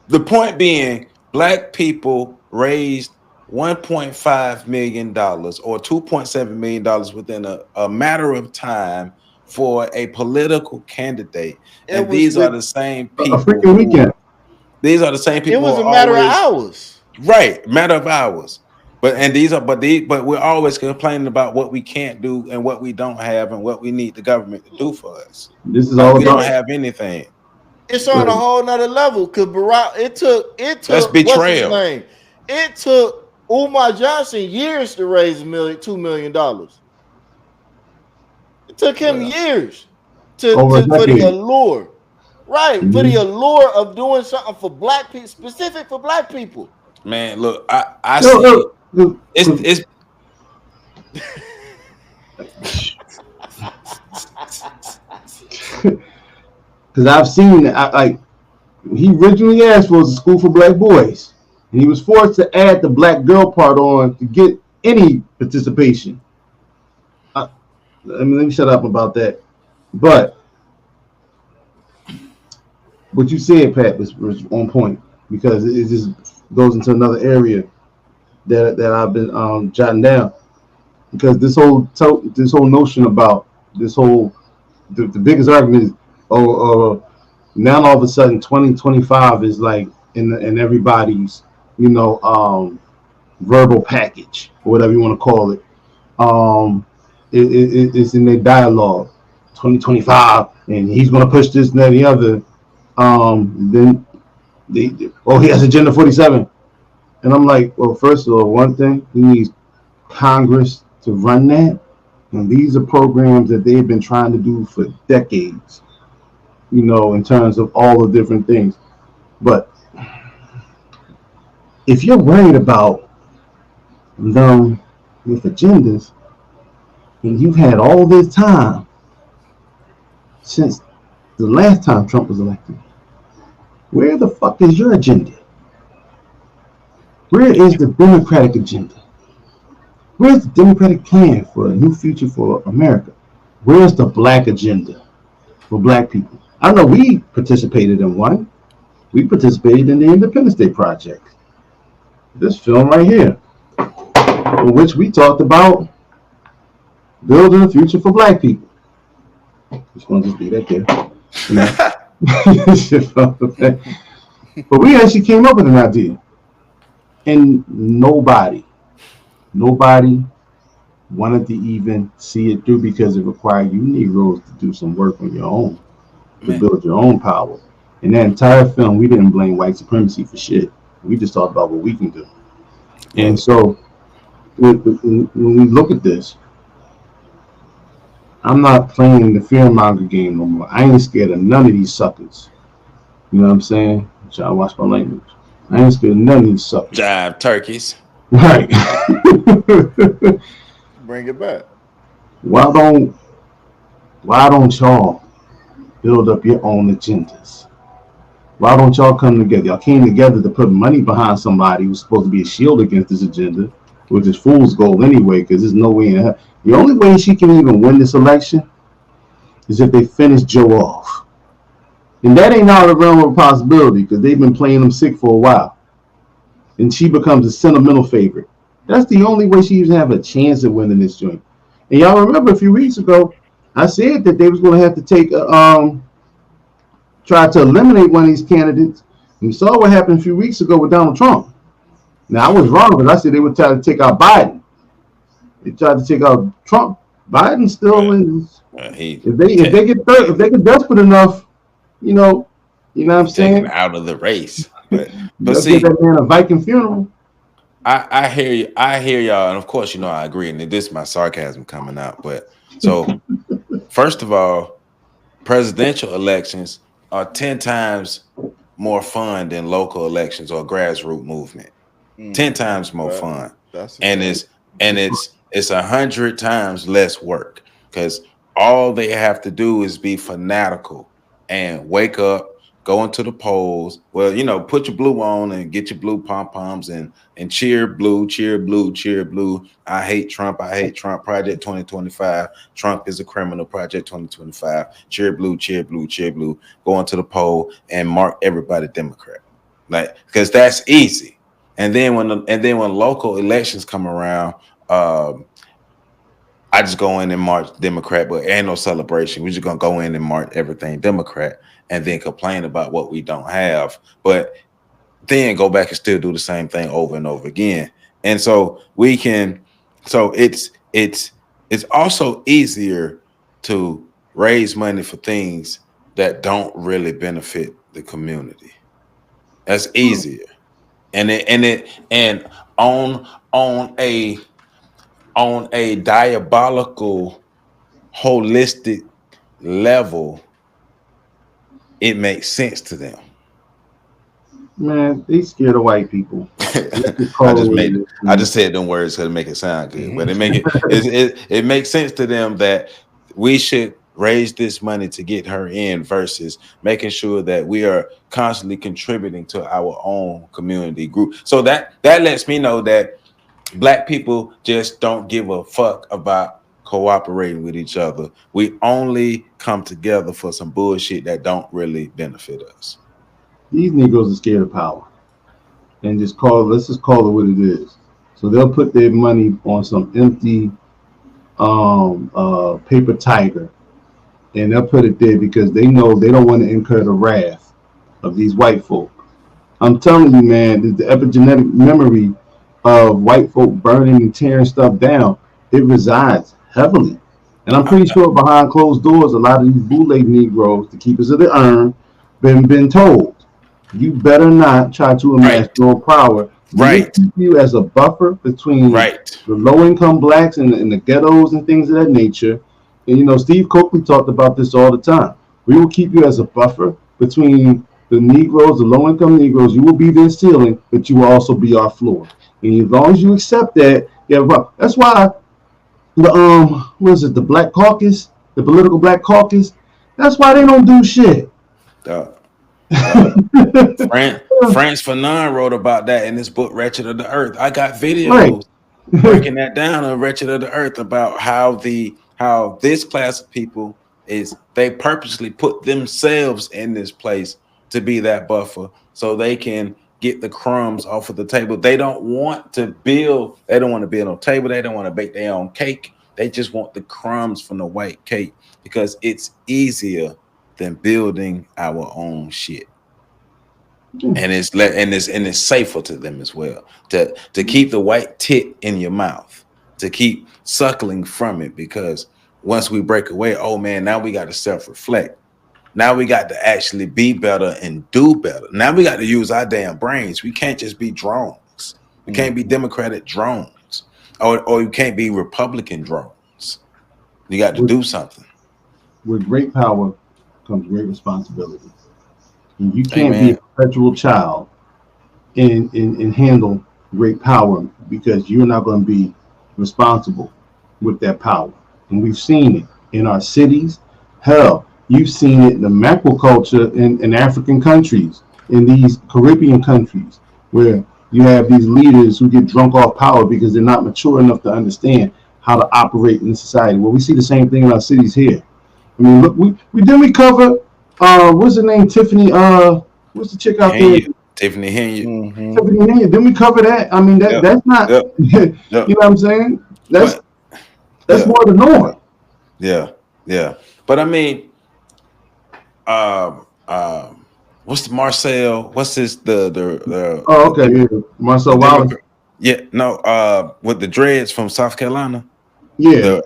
The point being, black people raised $1.5 million or $2.7 million within a matter of time for a political candidate, and these are the same people. A freaking weekend. These are the same people. It was a matter of hours, right? Matter of hours. But we're always complaining about what we can't do and what we don't have and what we need the government to do for us. This is all we about. Don't have anything. It's on a whole nother level. Cause Barack, it took. That's betrayal. What's his name? It took Umar Johnson years to raise $2 million. It took him years for the allure, right? Mm-hmm. For the allure of doing something for black people, specific for black people. Man, look, I see. It's because I've seen it. He originally asked for a school for black boys, and he was forced to add the black girl part on to get any participation. Let me shut up about that. But what you said, Pat, was on point because it just goes into another area that I've been jotting down, because this whole notion about the biggest argument is now all of a sudden 2025 is like in everybody's verbal package or whatever you want to call it. It's in their dialogue 2025 and he's going to push this and that and the other. Then he has Agenda 47. And I'm like, well, first of all, one thing, he needs Congress to run that. And these are programs that they've been trying to do for decades, in terms of all the different things. But if you're worried about them with agendas, and you've had all this time since the last time Trump was elected, where the fuck is your agenda? Where is the Democratic agenda? Where's the Democratic plan for a new future for America? Where's the black agenda for black people? I know we participated in one. We participated in the Independence Day Project. This film right here, in which we talked about building a future for black people. Just want to just leave that there. But we actually came up with an idea. And nobody wanted to even see it through because it required you Negroes to do some work on your own, to build your own power. In that entire film, we didn't blame white supremacy for shit. We just talked about what we can do. And so when we look at this, I'm not playing the fearmonger game no more. I ain't scared of none of these suckers. You know what I'm saying? I'm trying to watch my language. I ain't scared of none of these suckers. Jive turkeys. Right. Bring it back. Why don't y'all build up your own agendas. Why don't y'all come together? Y'all came together to put money behind somebody who's supposed to be a shield against this agenda, which is fool's gold anyway, because there's no way in hell. The only way she can even win this election is if they finish Joe off. And that ain't out of the realm of possibility, because they've been playing him sick for a while. And she becomes a sentimental favorite. That's the only way she even have a chance of winning this joint. And y'all remember a few weeks ago, I said that they was going to have to take try to eliminate one of these candidates. And we saw what happened a few weeks ago with Donald Trump. Now, I was wrong, because I said they would try to take out Biden. They tried to take out Trump. Biden still is. If they get desperate enough, you know what I'm saying? Out of the race. But see, give that man a Viking funeral. I hear you. I hear y'all, and of course, I agree. And this is my sarcasm coming out. But so, first of all, presidential elections are 10 times more fun than local elections or grassroots movement. 10 times more fun, and it's 100 times less work, because all they have to do is be fanatical and wake up, go into the polls. Well, put your blue on and get your blue pom-poms and cheer blue, cheer blue, cheer blue. I hate Trump. I hate Trump. Project 2025. Trump is a criminal. Project 2025. Cheer blue, cheer blue, cheer blue. Go into the poll and mark everybody Democrat. Because that's easy. And then when local elections come around, I just go in and march Democrat, but ain't no celebration. We're just gonna go in and march everything Democrat, and then complain about what we don't have, but then go back and still do the same thing over and over again. And so it's also easier to raise money for things that don't really benefit the community. That's easier. And on a diabolical, holistic level, it makes sense to them. Man, they scared of white people. I just said them words to make it sound good, but it makes sense to them that we should raise this money to get her in, versus making sure that we are constantly contributing to our own community group. So that lets me know that Black people just don't give a fuck about cooperating with each other. We only come together for some bullshit that don't really benefit us. These Negroes are scared of power, and let's just call it what it is. So they'll put their money on some empty paper tiger, and they'll put it there because they know they don't want to incur the wrath of these white folk. I'm telling you, man, the epigenetic memory of white folk burning and tearing stuff down, it resides heavily. And I'm pretty sure behind closed doors, a lot of these bootleg Negroes, the keepers of the urn, been told, you better not try to amass your power. Right. We keep you as a buffer between the low-income Blacks and the ghettos and things of that nature. And, Steve Coakley talked about this all the time. We will keep you as a buffer between the Negroes, the low-income Negroes. You will be their ceiling, but you will also be our floor. And as long as you accept that, that's why the Black Caucus, the political Black Caucus, that's why they don't do shit. Franz Fanon wrote about that in his book Wretched of the Earth. I got videos breaking that down on Wretched of the Earth about how this class of people they purposely put themselves in this place to be that buffer so they can get the crumbs off of the table. They don't want to build no table. They don't want to bake their own cake. They just want the crumbs from the white cake because it's easier than building our own shit. And it's safer to them as well to keep the white tit in your mouth, to keep suckling from it, because once we break away, oh man, now we got to self-reflect. Now we got to actually be better and do better. Now we got to use our damn brains. We can't just be drones. We can't be Democratic drones, or you can't be Republican drones. You got to do something. With great power comes great responsibility. And you can't be a perpetual child and handle great power, because you're not going to be responsible with that power. And we've seen it in our cities. Hell, You've seen it in the macro culture in African countries, in these Caribbean countries, where you have these leaders who get drunk off power because they're not mature enough to understand how to operate in society. Well, we see the same thing in our cities here. I mean, look, we cover what's her name? Tiffany, what's the chick out there? Tiffany Henry. Mm-hmm. Tiffany Henry. Didn't we cover that? I mean, that's not you know what I'm saying? That's more the norm. Yeah. But I mean, what's the Marcel? What's this? The Oh, okay, yeah. Marcel Wallace. Yeah, no, with the dreads from South Carolina. Yeah.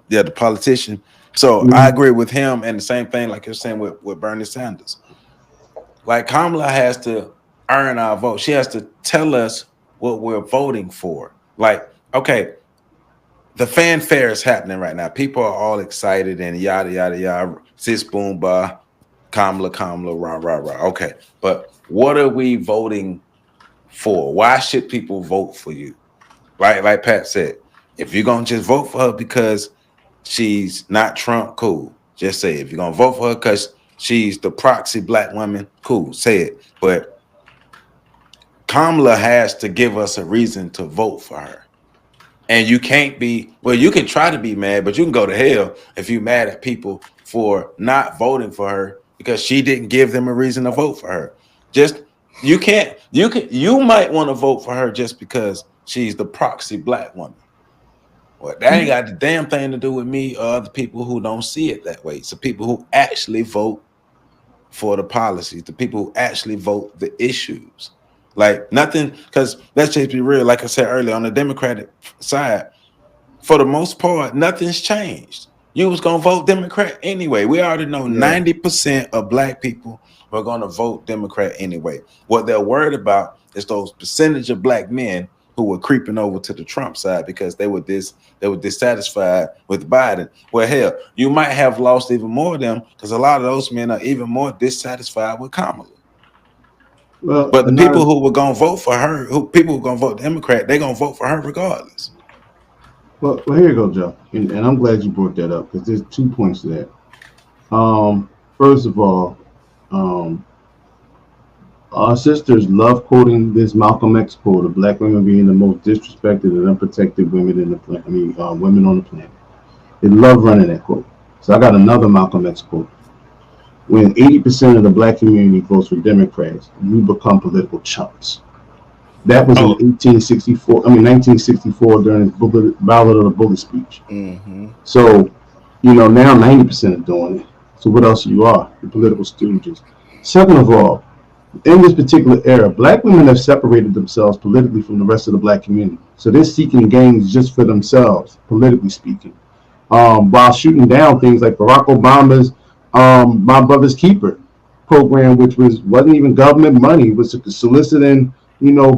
The politician. So I agree with him, and the same thing like you're saying with Bernie Sanders. Like Kamala has to earn our vote. She has to tell us what we're voting for. Like, okay, the fanfare is happening right now. People are all excited and yada yada yada. Sis boom ba, Kamala, rah rah rah. Okay, but what are we voting for? Why should people vote for you? Right, like Pat said, if you're gonna just vote for her because she's not Trump, cool. Just say it. If you're gonna vote for her because she's the proxy black woman, cool. Say it. But Kamala has to give us a reason to vote for her. And you can't be, well, you can try to be mad, but you can go to hell if you're mad at people for not voting for her because she didn't give them a reason to vote for her. You might want to vote for her just because she's the proxy black woman. Well, that ain't got the damn thing to do with me or other people who don't see it that way. So people who actually vote for the policies, the people who actually vote the issues. Like nothing, because let's just be real, like I said earlier, on the Democratic side, for the most part, nothing's changed. You was gonna vote Democrat anyway. We already know 90% of black people are gonna vote Democrat anyway. What they're worried about is those percentage of black men who were creeping over to the Trump side because they were dissatisfied with Biden. Well, hell, you might have lost even more of them because a lot of those men are even more dissatisfied with Kamala. Well, but the people who were gonna vote for her, people who are gonna vote Democrat, they're gonna vote for her regardless. Well, here you go, Joe, and I'm glad you brought that up because there's 2 points to that. First of all, our sisters love quoting this Malcolm X quote of black women being the most disrespected and unprotected women in the planet. Women on the planet. They love running that quote. So I got another Malcolm X quote. When 80% of the black community votes for Democrats, you become political chumps. That was in 1964 during his Ballad of the Bullet speech. Mm-hmm. So, now 90% are doing it. So what else you are? The political stooges. Second of all, in this particular era, black women have separated themselves politically from the rest of the black community. So they're seeking gains just for themselves, politically speaking, while shooting down things like Barack Obama's My Brother's Keeper program, which wasn't even government money, was soliciting,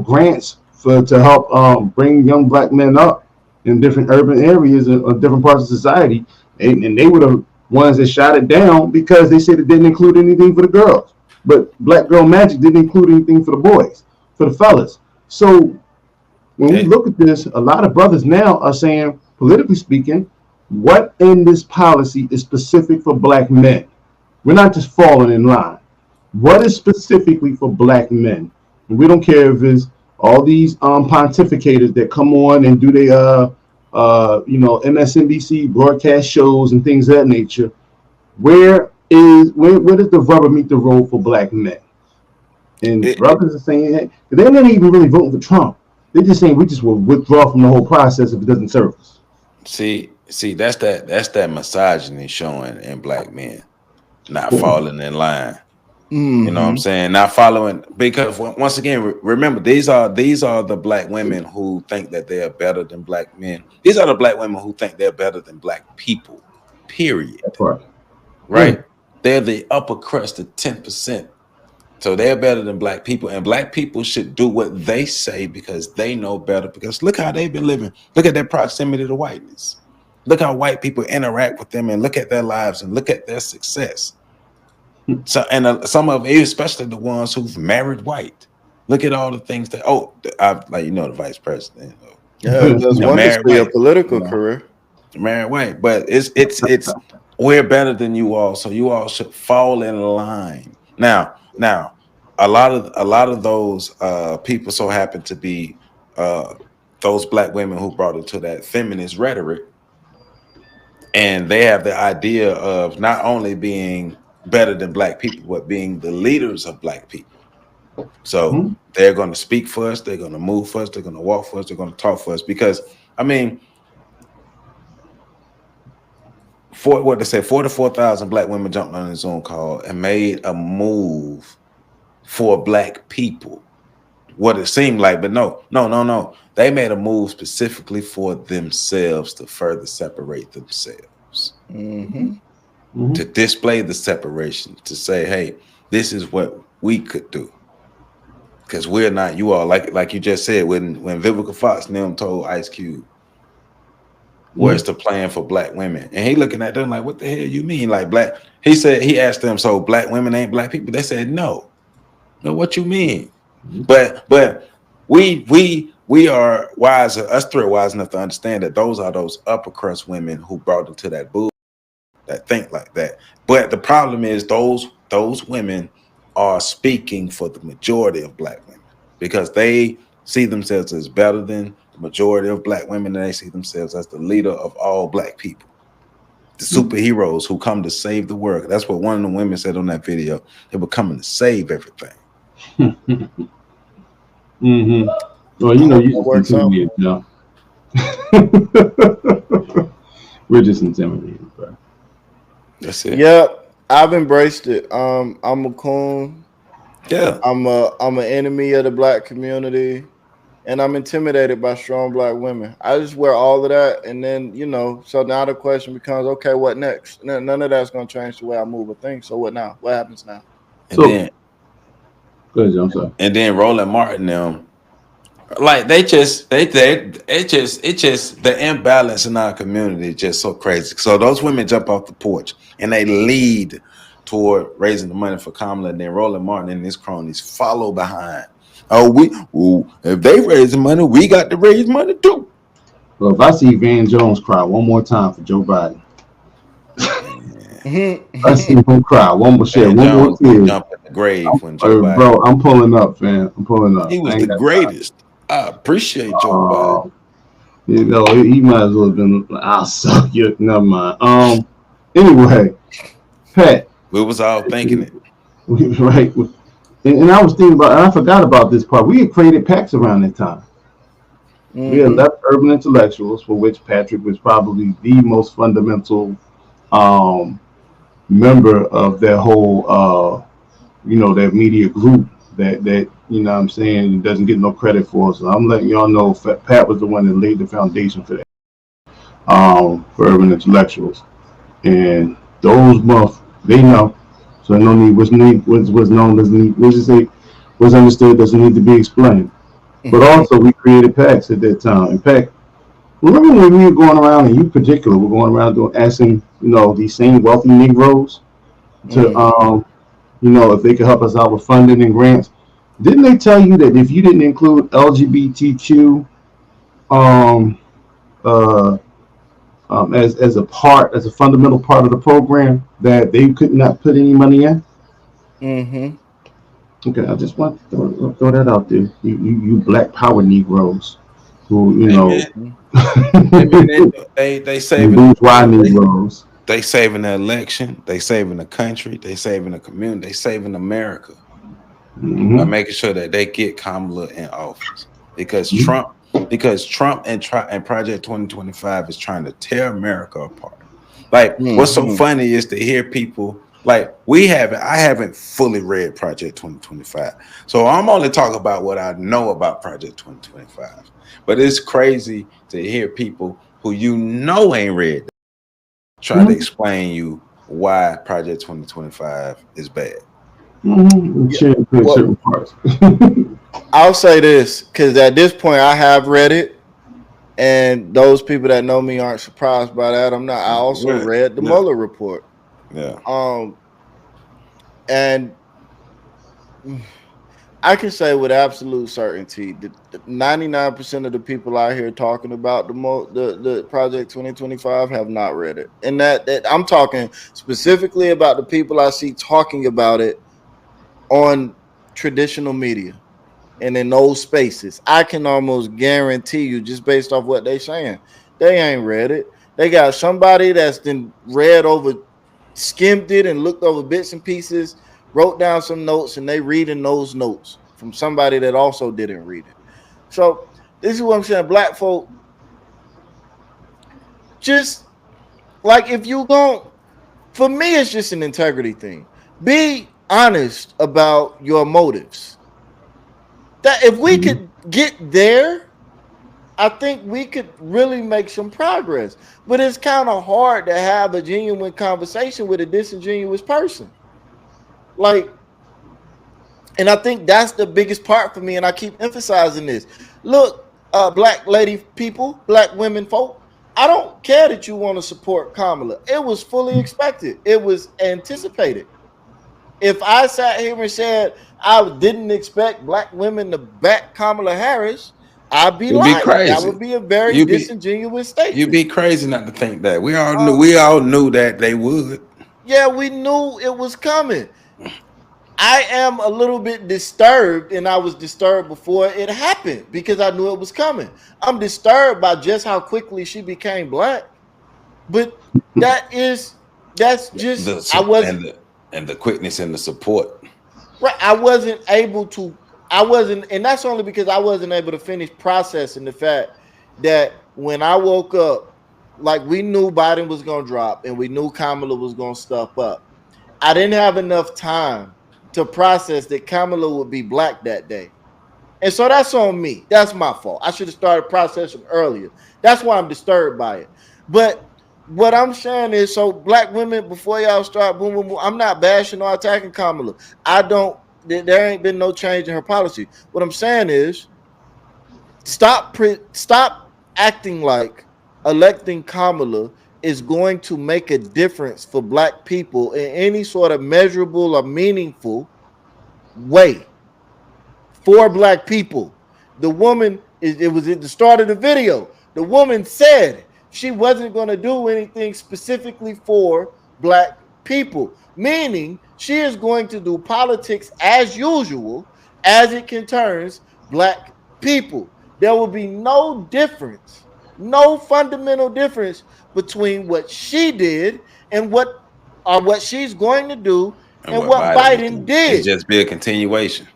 grants to help bring young black men up in different urban areas of different parts of society. And they were the ones that shot it down because they said it didn't include anything for the girls. But Black Girl Magic didn't include anything for the boys, for the fellas. So when we look at this, a lot of brothers now are saying, politically speaking, what in this policy is specific for black men? We're not just falling in line. What is specifically for black men? And we don't care if it's all these pontificators that come on and do their MSNBC broadcast shows and things of that nature. Where does the rubber meet the road for black men? And brothers are saying, hey, they're not even really voting for Trump. They're just saying we just will withdraw from the whole process if it doesn't serve us. See, that's that misogyny showing in black men, not falling in line. Mm-hmm. You know what I'm saying? Not following, because once again, remember, these are the black women who think that they are better than black men. These are the black women who think they're better than black people. Period. Right? They're the upper crust of 10%. So they're better than black people, and black people should do what they say because they know better. Because look how they've been living. Look at their proximity to whiteness. Look how white people interact with them, and look at their lives and look at their success. So, and some of them, especially the ones who've married white. Look at all the things that the vice president. Yeah, it does wonders for your political career. Married white, but it's we're better than you all, so you all should fall in line. Now, a lot of those people so happen to be those black women who brought it to that feminist rhetoric, and they have the idea of not only being better than black people, but being the leaders of black people. So they're going to speak for us, they're going to move for us, they're going to walk for us, they're going to talk for us. Because I mean, what they say, 44,000 black women jumped on a Zoom call and made a move for black people. What it seemed like, but no. They made a move specifically for themselves to further separate themselves, to display the separation, to say, hey, this is what we could do. Because we're not, you all, like you just said, when Vivica Fox and them told Ice Cube, where's the plan for black women? And he looking at them like, what the hell you mean? Like black, he asked them, so black women ain't black people? They said, no, what you mean? But we are wise, us three are wise enough to understand that those are those upper crust women who brought them to that bull that think like that. But the problem is those women are speaking for the majority of black women because they see themselves as better than the majority of black women, and they see themselves as the leader of all black people, the superheroes who come to save the world. That's what one of the women said on that video. They were coming to save everything. Well, you know, you just intimidated, no. We're just intimidated, bro. That's it. Yep, I've embraced it. I'm a coon. Yeah. I'm an enemy of the black community, and I'm intimidated by strong black women. I just wear all of that, and then so now the question becomes, okay, what next? None of that's gonna change the way I move or think. So what now? What happens now? And then Roland Martin, them, like it's just the imbalance in our community is just so crazy. So those women jump off the porch and they lead toward raising the money for Kamala, and then Roland Martin and his cronies follow behind. If they raise the money, we got to raise money too. Well, if I see Van Jones cry one more time for Joe Biden, I see him cry one more tear. Jump in the grave when Joe Biden. Bro, I'm pulling up, man. I'm pulling up. He was the greatest. I appreciate Joe Biden. He might as well have been. I'll suck you. Never mind. Anyway, Pat. We was all thinking it. Right. And I was thinking about, and I forgot about this part. We had created PACs around that time. We had left urban intellectuals, for which Patrick was probably the most fundamental member of that whole, that media group that what I'm saying, doesn't get no credit for. So I'm letting y'all know Pat was the one that laid the foundation for that, for urban intellectuals. And those they know. So no need was known doesn't need, was understood doesn't need to be explained. But also we created PACs at that time. In fact, remember when we were going around, and you in particular were going around asking, these same wealthy Negroes to if they could help us out with funding and grants. Didn't they tell you that if you didn't include LGBTQ as a fundamental part of the program, that they could not put any money in? Okay, I just want to throw that out there. You Black Power Negroes, who they saving bourgeois Negroes. They saving the election. They saving the country. They saving the community. They saving America by making sure that they get Kamala in office, because Trump and Project 2025 is trying to tear America apart. Like, what's so funny is to hear people like I haven't fully read Project 2025, so I'm only talking about what I know about Project 2025. But it's crazy to hear people who ain't read that try to explain you why Project 2025 is bad. Certain parts. I'll say this, because at this point I have read it, and those people that know me aren't surprised by that. I'm not. I also read the Mueller report. Yeah. And I can say with absolute certainty that 99% of the people out here talking about the Project 2025 have not read it. And that I'm talking specifically about the people I see talking about it on traditional media and in those spaces. I can almost guarantee you, just based off what they're saying, they ain't read it. They got somebody that's been read over, skimmed it and looked over bits and pieces, wrote down some notes, and they reading those notes from somebody that also didn't read it. So this is what I'm saying. Black folk, just like if you go, for me, it's just an integrity thing. Be honest about your motives. That if we could get there, I think we could really make some progress. But it's kind of hard to have a genuine conversation with a disingenuous person. Like, and I think that's the biggest part for me, and I keep emphasizing this. Look, black lady people, black women folk, I don't care that you want to support Kamala. It was fully expected. It was anticipated. If I sat here and said I didn't expect black women to back Kamala Harris, I'd be lying. That would be a very disingenuous statement. You'd be crazy not to think that. We all knew that they would. Yeah, we knew it was coming. I am a little bit disturbed, and I was disturbed before it happened because I knew it was coming. I'm disturbed by just how quickly she became black. But that's just and the quickness and the support. Right. I wasn't, and that's only because I wasn't able to finish processing the fact that when I woke up, like we knew Biden was gonna drop and we knew Kamala was gonna stuff up. I didn't have enough time to process that Kamala would be black that day. And so that's on me. That's my fault. I should have started processing earlier. That's why I'm disturbed by it. But what I'm saying is, so black women, before y'all start boom, boom, boom, I'm not bashing or attacking Kamala. There ain't been no change in her policy. What I'm saying is, stop acting like electing Kamala is going to make a difference for black people in any sort of measurable or meaningful way for black people. The woman, it was at the start of the video, the woman said she wasn't going to do anything specifically for black people, meaning she is going to do politics as usual as it concerns black people. There will be no difference, no fundamental difference between what she did and what she's going to do and what Biden did. It's just be a continuation.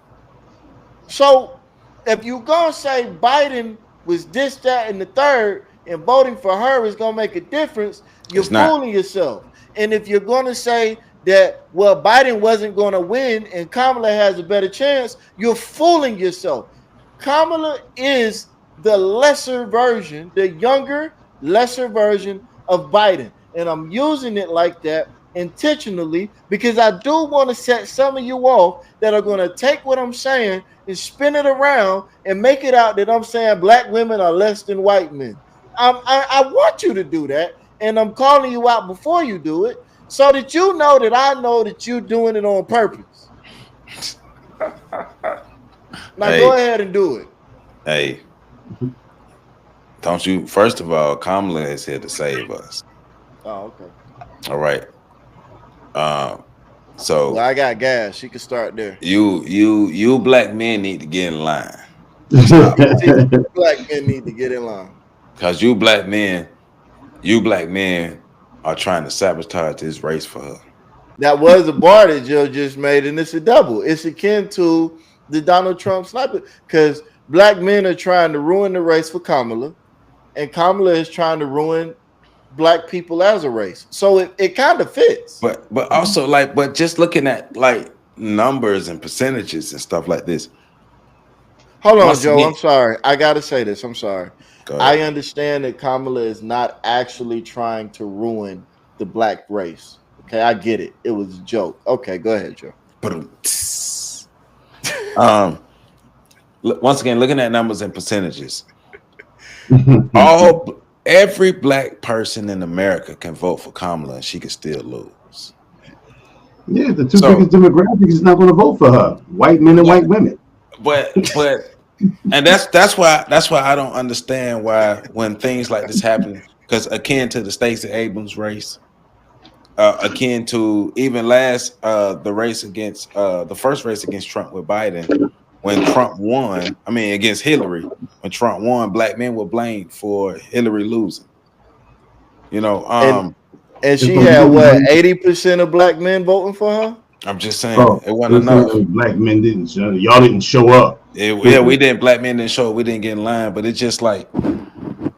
So if you're going to say Biden was this, that, and the third, and voting for her is going to make a difference, you're fooling yourself. And if you're going to say that, well, Biden wasn't going to win and Kamala has a better chance, you're fooling yourself. Kamala is the lesser version, the younger, lesser version of Biden. And I'm using it like that intentionally because I do want to set some of you off that are going to take what I'm saying and spin it around and make it out that I'm saying black women are less than white men. I want you to do that, and I'm calling you out before you do it so that you know that I know that you're doing it on purpose. Now go ahead and do it. Hey, don't you? First of all, Kamala is here to save us. Oh, okay. All right. So I got gas. She can start there. You black men need to get in line. Black men need to get in line. Because you black men are trying to sabotage this race for her. That was a bar that Joe just made, and it's a double. It's akin to the Donald Trump sniper, because black men are trying to ruin the race for Kamala, and Kamala is trying to ruin black people as a race. So it kind of fits. But also but just looking at like numbers and percentages and stuff like this. Hold on, Joe. I'm sorry. I got to say this. I'm sorry. I understand that Kamala is not actually trying to ruin the black race. Okay, I get it. It was a joke. Okay, go ahead, Joe. Once again, looking at numbers and percentages, every black person in America can vote for Kamala and she can still lose. Yeah, the two biggest demographics is not going to vote for her: white men and white women. and that's why I don't understand why when things like this happen, because akin to the Stacey Abrams race, akin to even the race against the first race against Trump with Biden, when Trump won, I mean against Hillary, when Trump won, black men were blamed for Hillary losing. You know, and she had what, 80% of black men voting for her? I'm just saying it wasn't enough. enough. Black men didn't show. Y'all didn't show up. Yeah, we didn't. Black men didn't show up. We didn't get in line. But it's just like, no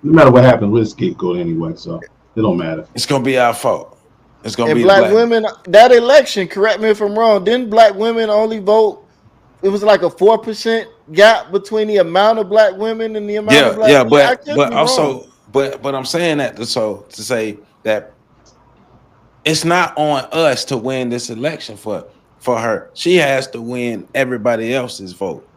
matter what happens, we're scapegoat anyway, so it don't matter. It's gonna be our fault. It's gonna be black women. That election, correct me if I'm wrong, didn't black women only vote? It was like a 4% gap between the amount of black women and the amount of black men. but also, but I'm saying that to say that it's not on us to win this election for her. She has to win everybody else's vote.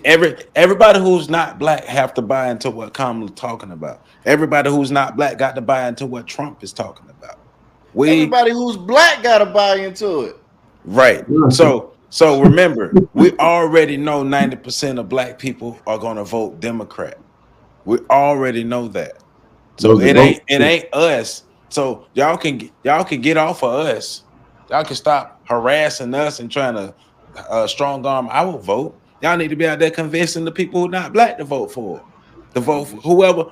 Everybody who's not black have to buy into what Kamala's talking about. Everybody who's not black got to buy into what Trump is talking about. Everybody who's black got to buy into it. Right. So remember, we already know 90% of black people are going to vote Democrat. We already know that. So it ain't us. So y'all can get off of us. Y'all can stop harassing us and trying to strong arm our vote. Y'all need to be out there convincing the people who are not black to vote for. To vote for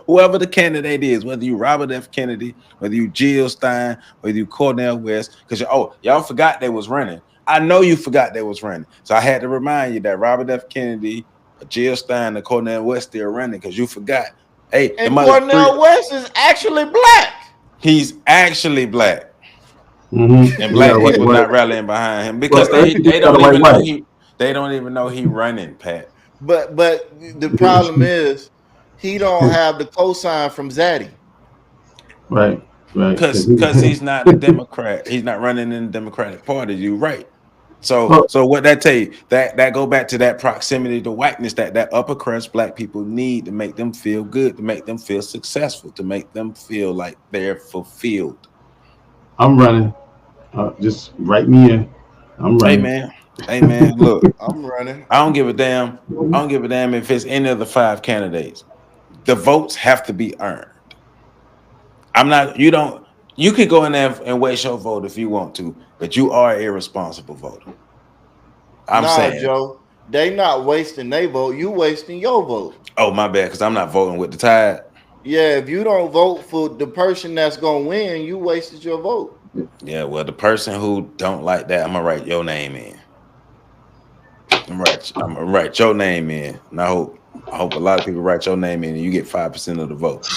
whoever the candidate is, whether you Robert F. Kennedy, whether you Jill Stein, whether you Cornel West, because y'all forgot they was running. I know you forgot they was running. So I had to remind you that Robert F. Kennedy, Jill Stein, and Cornel West still running because you forgot. Hey, and Cornel West is actually black. He's actually black. Mm-hmm. And black people not rallying behind him because they don't even know he running, Pat. But the problem is he don't have the cosign from Zaddy. Right. Because he's not a Democrat. He's not running in the Democratic Party. You're right. So what that tell you, that go back to that proximity to whiteness that upper crust black people need to make them feel good, to make them feel successful, to make them feel like they're fulfilled. I'm running. Just write me in. I'm running. Hey man, look. I'm running. I don't give a damn. I don't give a damn if it's any of the 5 candidates. The votes have to be earned. You can go in there and waste your vote if you want to, but you are an irresponsible voter. I'm saying, Joe, they not wasting their vote. You wasting your vote. Oh, my bad, because I'm not voting with the tide. Yeah, if you don't vote for the person that's gonna win, you wasted your vote. Yeah, well, the person who don't like that, I'm gonna write your name in. I'm gonna write your name in, and I hope a lot of people write your name in, and you get 5% of the vote.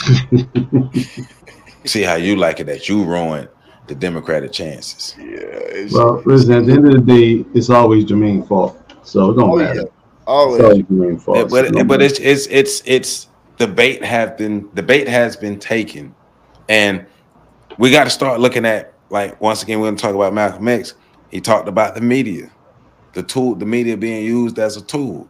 See how you like it that you ruined the Democratic chances. Yeah. Well, listen, at the end of the day, it's always Jermaine's fault, so it don't matter. Yeah. Always Jermaine's fault. But it's debate has been taken, and we got to start looking at, like, once again, we're going to talk about Malcolm X. He talked about the media, the media being used as a tool.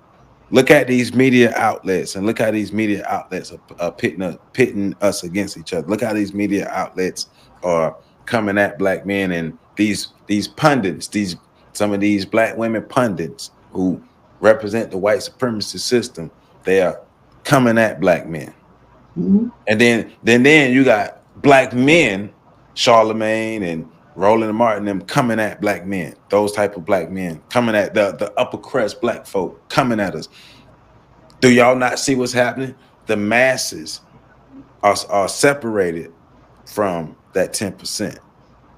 Look at these media outlets and look how these media outlets are pitting us against each other. Look how these media outlets are coming at black men, and these pundits, some of these black women pundits who represent the white supremacist system, they are coming at black men. Mm-hmm. And then you got black men, Charlemagne and Roland Martin, them coming at black men, those type of black men coming at the upper crust black folk coming at us. Do y'all not see what's happening? The masses are separated from that 10%.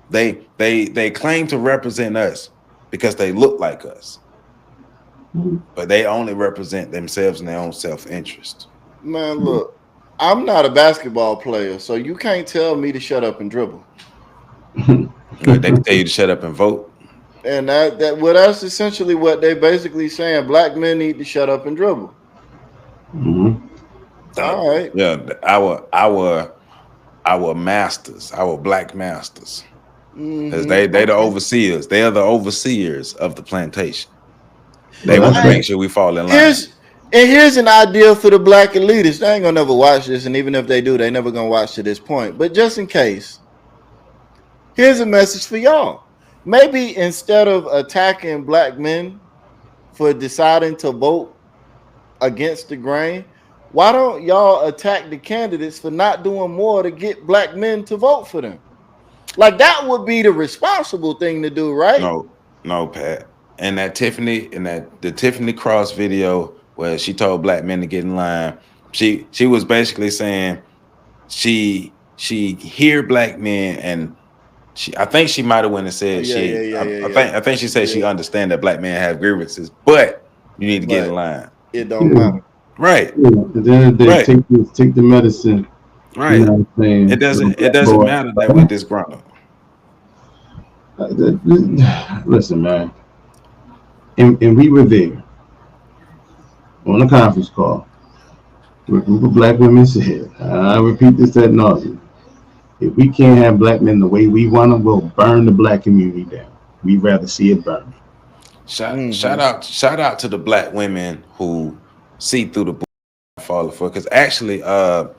They claim to represent us because they look like us, but they only represent themselves and their own self-interest. Man, look, I'm not a basketball player, so you can't tell me to shut up and dribble. They can tell you to shut up and vote. And that's essentially what they basically saying. Black men need to shut up and dribble. Mm-hmm. All right. Yeah, our masters, our black masters. Mm-hmm. They the overseers. They are the overseers of the plantation. They want to make sure we fall in line. Here's an idea for the black elitists. They ain't gonna never watch this, and even if they do, they never gonna watch to this point. But just in case, here's a message for y'all. Maybe instead of attacking black men for deciding to vote against the grain, why don't y'all attack the candidates for not doing more to get black men to vote for them? Like that would be the responsible thing to do, right? No, Pat. And that the Tiffany Cross video where she told black men to get in line, she was basically saying she hear black men, and I think she might have went and said I think she said she understand that black men have grievances, but you need to get in line. It don't matter. Right. Yeah. At the end of the day, take the medicine. Right. You know what I'm saying? It doesn't matter that we're disgruntled. Listen, man. And we were there on a conference call where a group of black women said, I repeat this ad nauseum, if we can't have black men the way we want them, we'll burn the black community down. We'd rather see it burn. Shout out to the black women who see through the bull falling for, because actually Dr.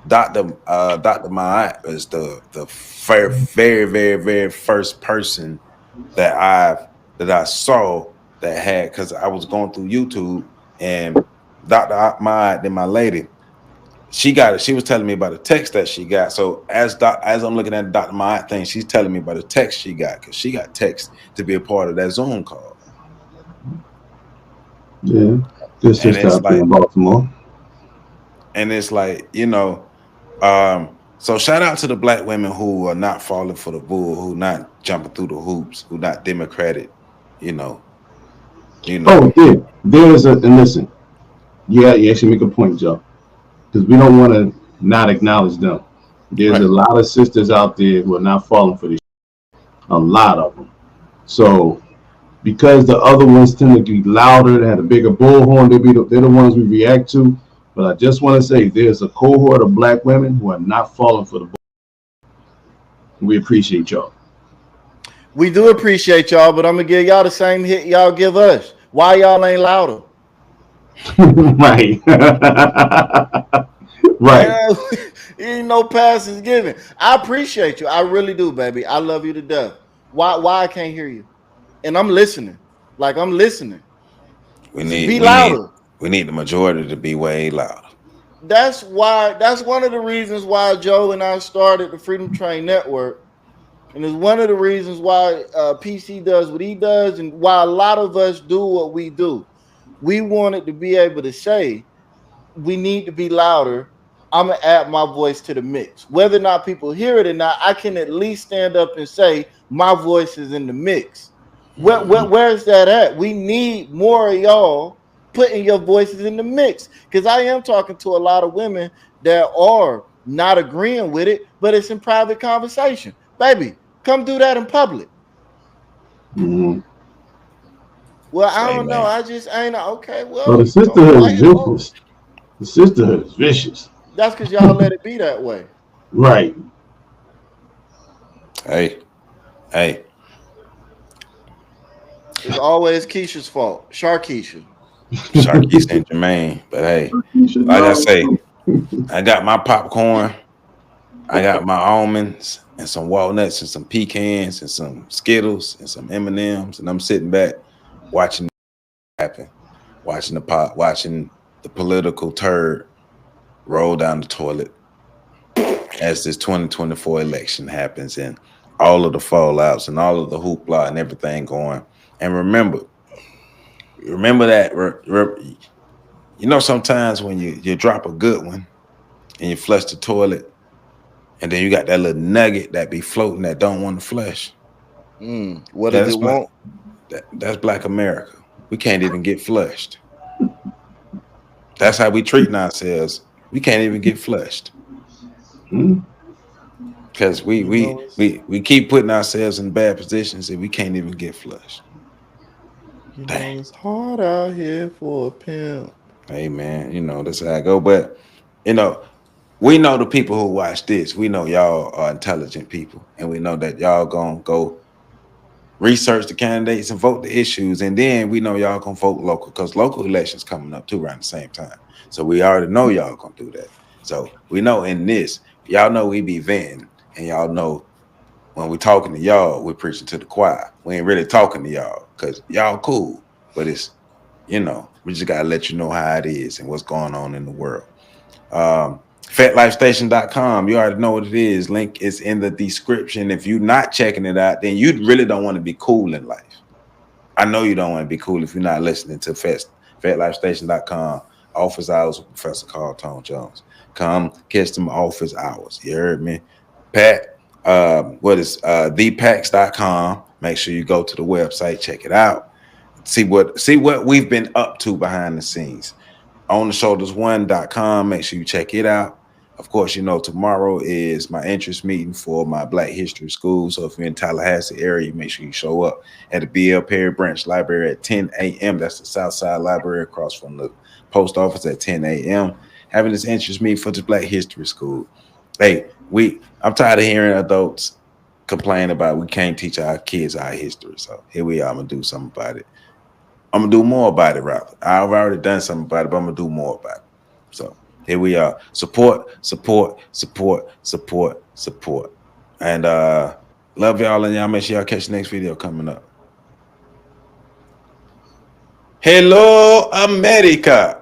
Ma'at is the very, very, very first person that I saw that had, because I was going through YouTube, and Dr. Ma'at, then my lady, she was telling me about a text that she got. So as I'm looking at the Dr. Ma'at thing, she's telling me about a text she got, because she got text to be a part of that Zoom call. Yeah, good sister out there in Baltimore. And it's like, so shout out to the black women who are not falling for the bull, who not jumping through the hoops, who not democratic, Oh yeah, and listen, you actually make a point, Joe, because we don't want to not acknowledge them. There's a lot of sisters out there who are not falling for this, a lot of them. So because the other ones tend to be louder, they had a bigger bullhorn, they're the ones we react to. But I just want to say there's a cohort of black women who are not falling for the bull. We appreciate y'all. We do appreciate y'all, but I'm gonna give y'all the same hit y'all give us. Why y'all ain't louder? Right. Right. Ain't no passes given. I appreciate you. I really do, baby. I love you to death. Why I can't hear you? And I'm listening. Like I'm listening. We need the majority to be way louder. That's one of the reasons why Joe and I started the Freedom Train Network. And it's one of the reasons why PC does what he does, and why a lot of us do what we do. We wanted to be able to say, we need to be louder. I'm going to add my voice to the mix. Whether or not people hear it or not, I can at least stand up and say, my voice is in the mix. Where's that at? We need more of y'all putting your voices in the mix. Because I am talking to a lot of women that are not agreeing with it, but it's in private conversation. Baby, come do that in public. Mm-hmm. Well, I don't know. I just ain't okay. Well, the sisterhood is vicious. The sisterhood is vicious. That's because y'all let it be that way. Right. Hey. It's always Keisha's fault. Sharkeisha and Jermaine. But hey, like I say, I got my popcorn, I got my almonds and some walnuts and some pecans and some Skittles and some M&Ms, and I'm sitting back watching happen, watching the political turd roll down the toilet as this 2024 election happens, and all of the fallouts and all of the hoopla and everything going. And remember that, sometimes when you drop a good one and you flush the toilet, and then you got that little nugget that be floating that don't want to flush. What does it want? That's Black America. We can't even get flushed. That's how we treating ourselves. We can't even get flushed. Because we keep putting ourselves in bad positions and we can't even get flushed. Dang. It's hard out here for a pimp. Hey man, that's how I go. But we know the people who watch this. We know y'all are intelligent people, and we know that y'all gonna go research the candidates and vote the issues, and then we know y'all gonna vote local, because local elections coming up too around the same time. So we already know y'all gonna do that. So we know in this, y'all know we be venting, and y'all know when we talking to y'all, we're preaching to the choir. We ain't really talking to y'all because y'all cool, but it's you know, we just gotta let you know how it is and what's going on in the world. FetLifeStation.com. You already know what it is. Link is in the description. If you're not checking it out, then you really don't want to be cool in life. I know you don't want to be cool if you're not listening to FetLifeStation.com. Office hours with Professor Carl Tone Jones. Come catch them office hours. You heard me? Pat, thepax.com. Make sure you go to the website, check it out. See what we've been up to behind the scenes. OnTheShoulders1.com. Make sure you check it out. Of course, you know, tomorrow is my interest meeting for my Black History School. So if you're in Tallahassee area, make sure you show up at the B.L. Perry Branch Library at 10 a.m. That's the Southside Library across from the post office at 10 a.m. Having this interest meeting for the Black History School. Hey, I'm tired of hearing adults complain about we can't teach our kids our history. So here we are. I'm going to do something about it. I'm going to do more about it, rather. I've already done something about it, but I'm going to do more about it. So here we are. Support. And love y'all, and y'all make sure y'all catch the next video coming up. Hello, America.